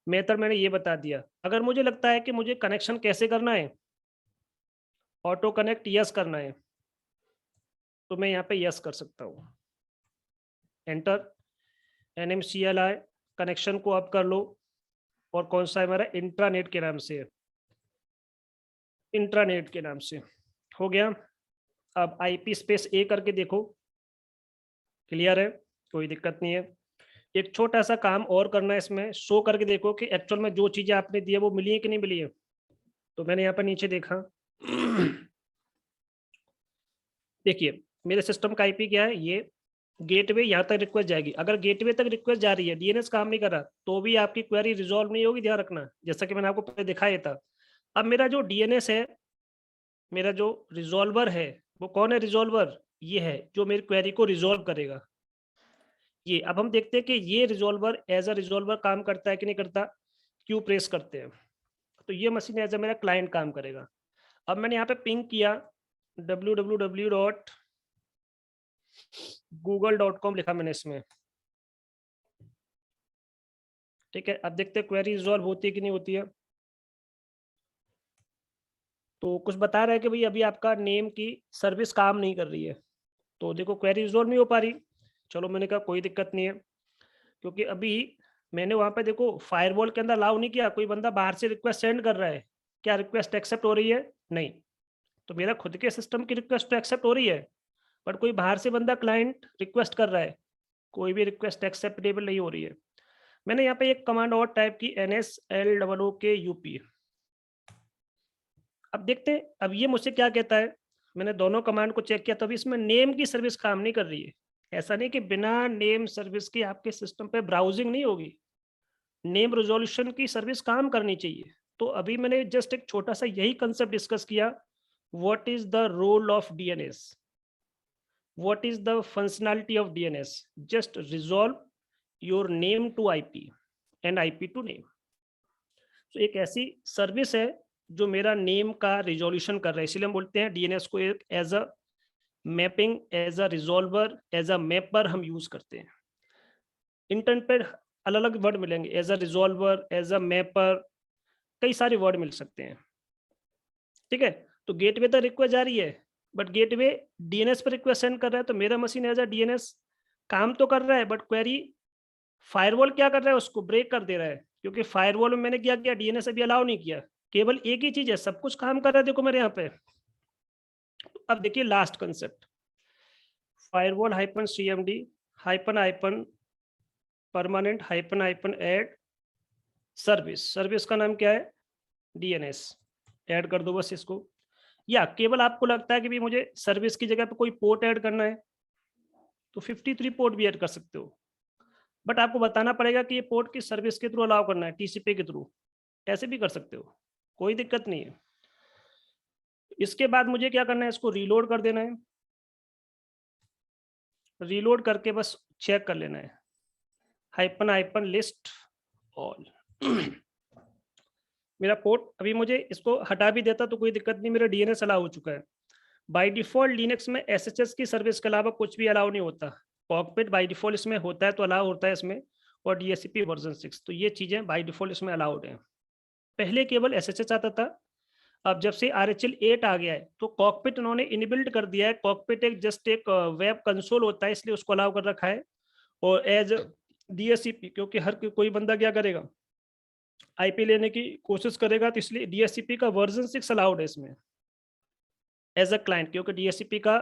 मेथड मैंने ये बता दिया। अगर मुझे लगता है कि मुझे कनेक्शन कैसे करना है, ऑटो कनेक्ट यस करना है, तो मैं यहाँ पे यस कर सकता हूँ, एंटर। NMCLI कनेक्शन को अप कर लो, और कौन सा है हमारा, इंट्रानेट के नाम से है, इंट्रानेट के नाम से हो गया। अब IP स्पेस A करके देखो, क्लियर है, कोई दिक्कत नहीं है। एक छोटा सा काम और करना है इसमें, शो करके देखो कि एक्चुअल में जो चीजें आपने दी है वो मिली है कि नहीं मिली है। तो मैंने यहाँ पर नीचे देखा, देखिए मेरे सिस्टम का IP क्या है, ये गेटवे यहाँ तक रिक्वेस्ट जाएगी। अगर गेटवे तक रिक्वेस्ट जा रही है, DNS काम नहीं कर रहा, तो भी आपकी क्वेरी रिजॉल्व नहीं होगी, ध्यान रखना, जैसा कि मैंने आपको पहले दिखाया था। अब मेरा जो DNS है, मेरा जो रिजॉल्वर है, वो कौन है रिजॉल्वर, ये है जो मेरी क्वेरी को रिजॉल्व करेगा। ये अब हम देखते हैं कि ये रिजॉल्वर एज अ रिजॉल्वर काम करता है कि नहीं करता। क्यू प्रेस करते हैं तो ये मशीन एज अ मेरा क्लाइंट काम करेगा। अब मैंने यहाँ पे पिंग किया www.google.com लिखा मैंने इसमें, ठीक है। अब देखते हैं क्वेरी रिजॉल्व होती है कि नहीं होती है। तो कुछ बता रहा है कि भाई अभी आपका नेम की सर्विस काम नहीं कर रही है। तो देखो क्वेरी रिजॉल्व नहीं हो पा रही। चलो मैंने कहा कोई दिक्कत नहीं है, क्योंकि अभी मैंने वहाँ पे देखो फायरवॉल के अंदर अलाउ नहीं किया, कोई बंदा बाहर से रिक्वेस्ट सेंड कर रहा है, क्या रिक्वेस्ट एक्सेप्ट हो रही है, नहीं। तो मेरा खुद के सिस्टम की रिक्वेस्ट तो एक्सेप्ट हो रही है, बट कोई बाहर से बंदा क्लाइंट रिक्वेस्ट कर रहा है, कोई भी रिक्वेस्ट एक्सेप्टेबल नहीं हो रही है। मैंने यहाँ पे एक कमांड और टाइप की NSLOOKUP। अब देखते हैं अब ये मुझसे क्या कहता है। मैंने दोनों कमांड को चेक किया, तभी इसमें नेम की सर्विस काम नहीं कर रही है। ऐसा नहीं कि बिना नेम सर्विस के आपके सिस्टम पे ब्राउजिंग नहीं होगी, नेम रेजोल्यूशन की सर्विस काम करनी चाहिए। तो अभी मैंने जस्ट एक छोटा सा यही कंसेप्ट डिस्कस किया, what is the role of DNS, what is the functionality of DNS, just resolve your name to IP and IP to name। तो एक ऐसी सर्विस है जो मेरा नेम का रिजोल्यूशन कर रहा है, इसीलिए हम बोलते हैं DNS को एक as a mapping, as a resolver, as a mapper हम यूज करते हैं। इंटरनेट पर अलग अलग वर्ड मिलेंगे, as a resolver, as a mapper, कई सारे वर्ड मिल सकते हैं, ठीक है। तो गेटवे तक रिक्वेस्ट जा रही है, बट गेटवे DNS पर रिक्वेस्ट सेंड कर रहा है, तो मेरा मशीन एज अ DNS काम तो कर रहा है, बट क्वेरी फायरवॉल क्या कर रहा है, उसको ब्रेक कर दे रहा है। क्योंकि फायरवॉल में मैंने क्या किया, DNS अभी अलाउ नहीं किया, केवल एक ही चीज है, सब कुछ काम कर रहा है देखो मेरे यहाँ पे। अब देखिए last concept, firewall -CMD hyphen permanent hyphen add service, service का नाम क्या है, DNS। ऐड कर दो बस इसको। या केवल आपको लगता है कि भी मुझे सर्विस की जगह पे कोई पोर्ट ऐड करना है, तो 53 पोर्ट भी ऐड कर सकते हो, बट आपको बताना पड़ेगा कि ये पोर्ट की सर्विस के थ्रू अलाउ करना है, TCP के थ्रू। ऐसे भी कर सकते हो, कोई दिक्कत नहीं है। इसके बाद मुझे क्या करना है, इसको रीलोड कर देना है। रीलोड करके बस चेक कर लेना है, हाइपन लिस्ट ऑल। मेरा पोर्ट, अभी मुझे इसको हटा भी देता तो कोई दिक्कत नहीं, मेरा DNS अलाउ हो चुका है। बाय डिफॉल्ट लिनक्स में SSH की सर्विस के अलावा कुछ भी अलाउ नहीं होता। कॉकपिट बाय डिफॉल्ट इसमें होता है तो अलाउ होता है इसमें, और DHCP वर्जन 6, तो ये चीज़ें बाय डिफॉल्ट इसमें अलाउड हैं। पहले केवल SSH आता था, अब जब से RHEL 8 आ गया है तो कॉकपिट उन्होंने इनबिल्ट कर दिया है। कॉकपिट एक जस्ट एक वेब कंसोल होता है, इसलिए उसको अलाउ कर रखा है। और एज DHCP, क्योंकि हर कोई बंदा क्या करेगा, IP लेने की कोशिश करेगा, तो इसलिए DHCP का वर्जन 6 अलाउड है इसमें एज अ क्लाइंट। क्योंकि DHCP का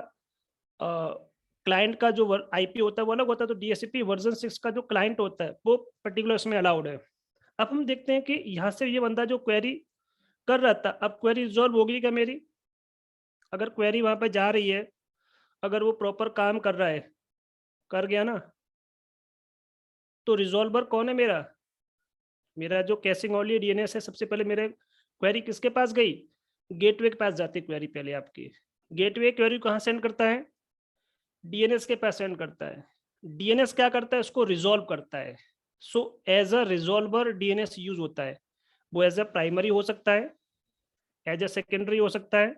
क्लाइंट का जो IP होता है वो अलग होता है, तो DHCP वर्जन 6 का जो क्लाइंट होता है वो पर्टिकुलर इसमें अलाउड है। अब हम देखते हैं कि यहाँ से ये बंदा जो क्वेरी कर रहा था, अब क्वेरी रिजॉल्व होगी क्या मेरी। अगर क्वेरी वहां पे जा रही है, अगर वो प्रॉपर काम कर रहा है, कर गया ना, तो रिजॉल्वर कौन है मेरा, मेरा जो कैशिंग ओनली DNS है। सबसे पहले मेरे क्वेरी किसके पास गई, गेटवे के पास जाती क्वेरी पहले आपकी। गेटवे क्वेरी कहाँ सेंड करता है, DNS के पास सेंड करता है। DNS क्या करता है, उसको रिजॉल्व करता है। So as a resolver DNS use होता है। वो एज अ प्राइमरी हो सकता है, एज अ सेकेंडरी हो सकता है,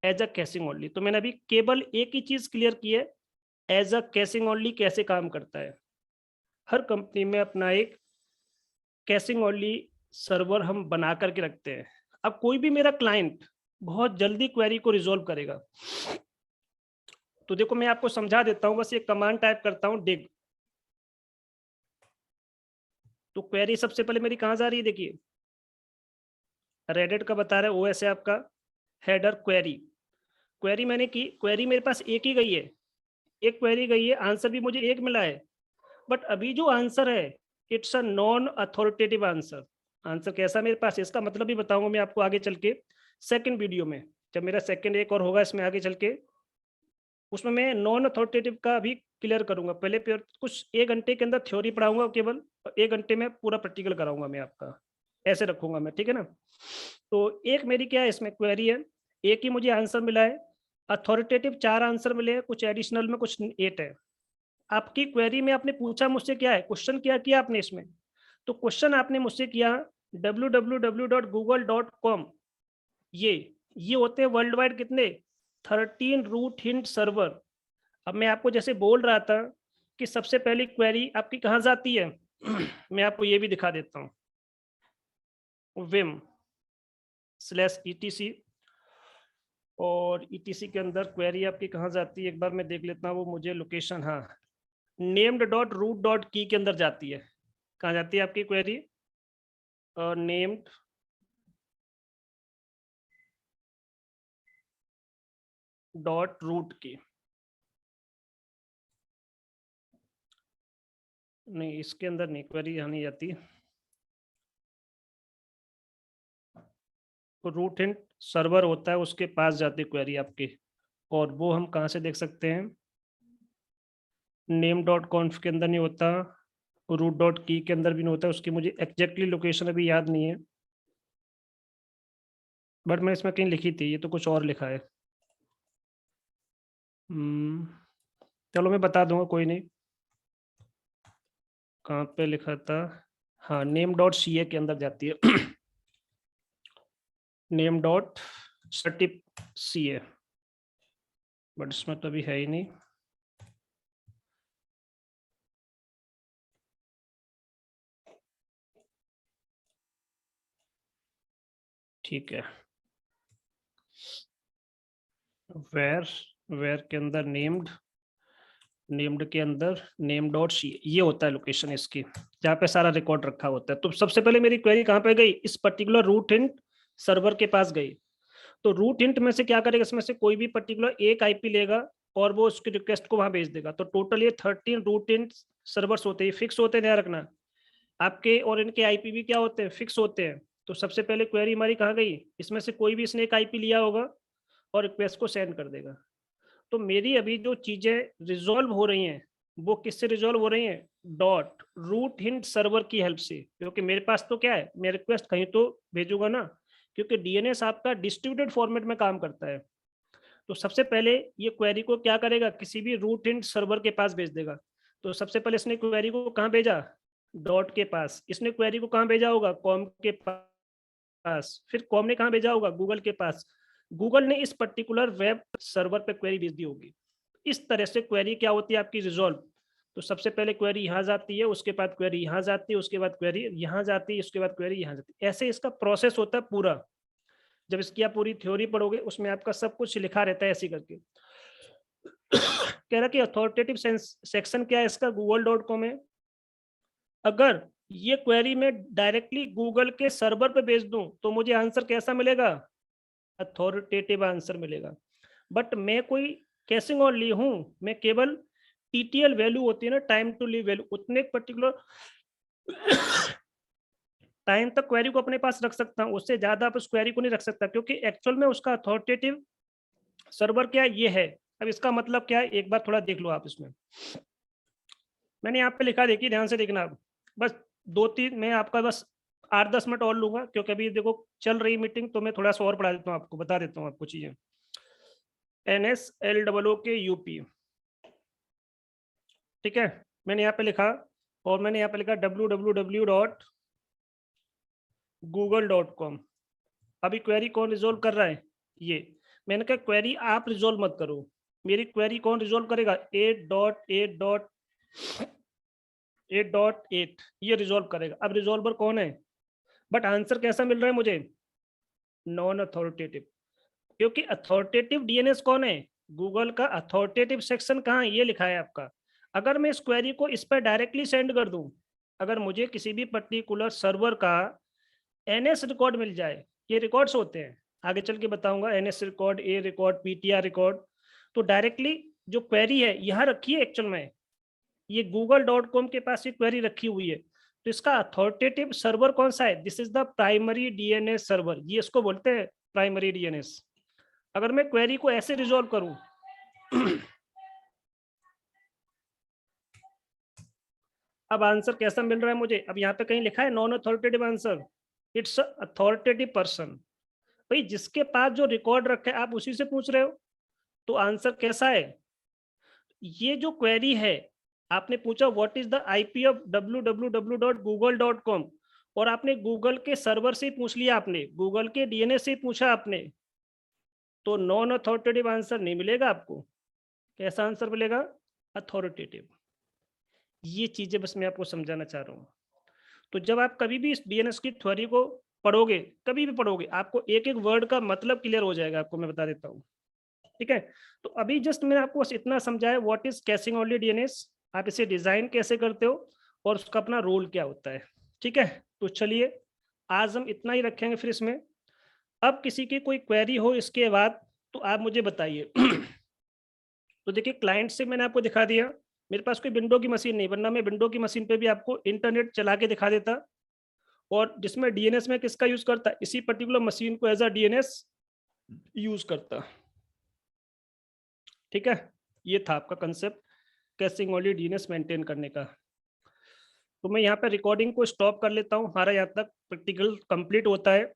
एज अ कैशिंग ओनली। तो मैंने अभी केवल एक ही चीज क्लियर की है, एज अ कैशिंग ओनली कैसे काम करता है। हर कंपनी में अपना एक कैशिंग ओनली सर्वर हम बना करके रखते हैं। अब कोई भी मेरा क्लाइंट बहुत जल्दी क्वेरी को रिजॉल्व करेगा, तो देखो मैं आपको समझा देता हूँ, बस एक कमांड टाइप करता हूँ डिग। तो क्वेरी सबसे पहले मेरी कहाँ जा रही है, देखिए रेडिट का बता रहा है OS है आपका, हेडर क्वेरी। क्वेरी मैंने की, क्वेरी मेरे पास एक ही गई है, एक क्वेरी गई है, आंसर भी मुझे एक मिला है, बट अभी जो आंसर है it's a non authoritative answer. Answer कैसा मेरे पास, इसका मतलब भी बताऊंगा मैं आपको आगे चल के सेकंड वीडियो में, जब मेरा सेकंड एक और होगा इसमें आगे चल के, उसमें मैं नॉन अथॉरिटेटिव का भी क्लियर करूंगा। पहले कुछ 1 घंटे के अंदर थ्योरी पढ़ाऊंगा केवल, 1 घंटे में पूरा प्रैक्टिकल कराऊंगा मैं आपका, ऐसे रखूंगा मैं, ठीक है ना। तो एक मेरी क्या है इसमें क्वेरी है, एक ही मुझे आंसर मिला है, अथॉरिटेटिव 4 आंसर मिले हैं, कुछ एडिशनल में कुछ 8 है। आपकी क्वेरी में आपने पूछा मुझसे क्या है, क्वेश्चन क्या किया आपने इसमें, तो क्वेश्चन आपने मुझसे किया www.google.com, ये होते हैं वर्ल्ड वाइड कितने 13 रूट हिंट सर्वर। अब मैं आपको जैसे बोल रहा था कि सबसे पहली क्वेरी आपकी कहाँ जाती है मैं आपको ये भी दिखा देता हूँ, vim/etc, और etc के अंदर क्वेरी आपकी कहाँ जाती है, एक बार मैं देख लेता हूँ वो मुझे लोकेशन, हाँ named.root.key के अंदर जाती है। कहाँ जाती है आपकी क्वेरी, named .root की, नहीं इसके अंदर नहीं, क्वेरी यहाँ नहीं जाती, तो रूट हिंट सर्वर होता है उसके पास जाती क्वेरी आपकी, और वो हम कहाँ से देख सकते हैं, name.conf के अंदर नहीं होता, root.key के अंदर भी नहीं होता, उसकी मुझे एग्जैक्टली लोकेशन अभी याद नहीं है, बट मैं इसमें कहीं लिखी थी, ये तो कुछ और लिखा है। चलो मैं बता दूंगा, कोई नहीं, कहाँ पे लिखा था, हाँ name.ca के अंदर जाती है name.certip.ca, बट इसमें तो अभी है ही नहीं। ठीक है, वेर के अंदर नेम्ड के अंदर name.ca, ये होता है लोकेशन इसकी, जहाँ पे सारा रिकॉर्ड रखा होता है। तो सबसे पहले मेरी क्वेरी कहाँ पे गई, इस पर्टिकुलर रूट हिंट सर्वर के पास गई। तो रूट हिंट में से क्या करेगा, इसमें से कोई भी पर्टिकुलर एक आईपी लेगा और वो उसकी रिक्वेस्ट को वहां भेज देगा। तो टोटल ये 13 रूट हिंट सर्वर्स होते हैं, फिक्स होते हैं, ध्यान रखना आपके, और इनके आईपी भी क्या होते हैं, फिक्स होते हैं। तो सबसे पहले क्वेरी हमारी कहाँ गई, इसमें से कोई भी इसने एक आईपी लिया होगा और रिक्वेस्ट को सेंड कर देगा। तो मेरी अभी जो चीजें रिजॉल्व हो रही हैं वो किससे रिजॉल्व हो रही हैं, डॉट रूट हिंट सर्वर की हेल्प से, क्योंकि मेरे पास तो क्या है, मैं रिक्वेस्ट कहीं तो भेजूंगा ना, क्योंकि डीएनएस आपका डिस्ट्रीब्यूटेड फॉर्मेट में काम करता है। तो सबसे पहले ये क्वेरी को क्या करेगा, किसी भी रूट हिंट सर्वर के पास भेज देगा। तो सबसे पहले इसने क्वेरी को कहाँ भेजा, डॉट के पास, इसने क्वेरी को कहाँ भेजा होगा, कॉम के पास, फिर कॉम ने कहाँ भेजा होगा, गूगल के पास, गूगल ने इस पर्टिकुलर वेब सर्वर पे क्वेरी भेज दी होगी। इस तरह से क्वेरी क्या होती है आपकी, रिजॉल्व। तो सबसे पहले क्वेरी यहाँ जाती है, उसके बाद क्वेरी यहाँ जाती है, उसके बाद क्वेरी यहाँ जाती है, उसके बाद क्वेरी यहाँ जाती है, ऐसे इसका प्रोसेस होता है पूरा। जब इसकी आप पूरी थ्योरी पढ़ोगे उसमें आपका सब कुछ लिखा रहता है ऐसे करके कह रहा कि अथॉरिटेटिव सेक्शन क्या है इसका, google.com है। अगर ये क्वेरी में डायरेक्टली गूगल के सर्वर पे भेज दूं तो मुझे आंसर कैसा मिलेगा, अथॉरिटेटिव आंसर मिलेगा। बट मैं कोई कैसिंग और ली हूं, मैं केवल टीटीएल वैल्यू होती है ना, टाइम टू लीव वैल्यू, उतने पर्टिकुलर टाइम तक क्वेरी को अपने पास रख सकता हूं, उससे ज्यादा आप उस क्वेरी को नहीं रख सकता, क्योंकि एक्चुअल में उसका अथॉरिटेटिव सर्वर क्या ये है। अब इसका मतलब क्या है, एक बार थोड़ा देख लो आप इसमें, मैंने यहाँ पे लिखा, देखिए ध्यान से देखना, बस 2-3 मैं आपका बस 8-10 मिनट और लूंगा, क्योंकि अभी देखो चल रही मीटिंग, तो मैं थोड़ा सा और पढ़ा देता हूँ आपको, बता देता हूँ आपको चीजें। NSLOO के यूपी, ठीक है, मैंने यहाँ पे लिखा, और मैंने यहाँ पे लिखा www.google.com। अभी क्वेरी कौन रिजोल्व कर रहा है, ये मैंने कहा क्वेरी आप रिजोल्व मत करो, मेरी क्वेरी कौन रिजोल्व करेगा, 8.8.8 ये रिजोल्व करेगा। अब रिजोल्वर कौन है, बट आंसर कैसा मिल रहा है मुझे, नॉन अथॉरिटेटिव, क्योंकि अथॉरिटेटिव डीएनएस कौन है, गूगल का अथॉरिटेटिव सेक्शन कहाँ है, ये लिखा है आपका। अगर मैं इस क्वेरी को इस पर डायरेक्टली सेंड कर दूं, अगर मुझे किसी भी पर्टिकुलर सर्वर का एनएस रिकॉर्ड मिल जाए, ये रिकॉर्ड्स होते हैं, आगे चल के बताऊंगा, एनएस रिकॉर्ड, ए रिकॉर्ड, पीटीआर रिकॉर्ड। तो डायरेक्टली जो क्वेरी है यहाँ रखी है, एक्चुअल में ये google.com के पास ये क्वेरी रखी हुई है। तो इसका अथॉरिटेटिव सर्वर कौन सा है? This is the primary DNS server, ये इसको बोलते हैं प्राइमरी डीएनएस। अगर मैं क्वेरी को ऐसे रिजॉल्व करूं अब आंसर कैसा मिल रहा है मुझे? अब यहाँ पे कहीं लिखा है non authoritative answer, it's authoritative person. भाई जिसके पास जो रिकॉर्ड रखा है आप उसी से पूछ रहे हो, तो आंसर कैसा है? ये जो क्वेरी है, आपने पूछा what is the IP of www.google.com, और आपने गूगल के सर्वर से ही पूछ लिया, आपने गूगल के डीएनएस से ही पूछा आपने, तो नॉन अथॉरिटेटिव आंसर नहीं मिलेगा आपको। कैसा आंसर मिलेगा? अथॉरिटेटिव। ये चीजें बस मैं आपको समझाना चाह रहा हूँ। तो जब आप कभी भी इस डीएनएस की थ्योरी को पढ़ोगे, कभी भी पढ़ोगे, आपको एक एक वर्ड का मतलब क्लियर हो जाएगा, आपको मैं बता देता हूँ। ठीक है, तो अभी जस्ट मैंने आपको बस इतना समझाया what is caching only DNS, आप इसे डिजाइन कैसे करते हो और उसका अपना रोल क्या होता है। ठीक है, तो चलिए आज हम इतना ही रखेंगे फिर इसमें। अब किसी की कोई क्वेरी हो इसके बाद तो आप मुझे बताइए। तो देखिए क्लाइंट से मैंने आपको दिखा दिया, मेरे पास कोई विंडो की मशीन नहीं, वरना मैं विंडो की मशीन पे भी आपको इंटरनेट चला के दिखा देता, और जिसमें डीएनएस में किसका यूज करता, इसी पर्टिकुलर मशीन को एज अ डीएनएस यूज करता। ठीक है, ये था आपका concept caching only DNS maintain करने का। तो मैं यहाँ पे रिकॉर्डिंग को स्टॉप कर लेता हूँ, हमारा यहाँ तक प्रैक्टिकल कंप्लीट होता है।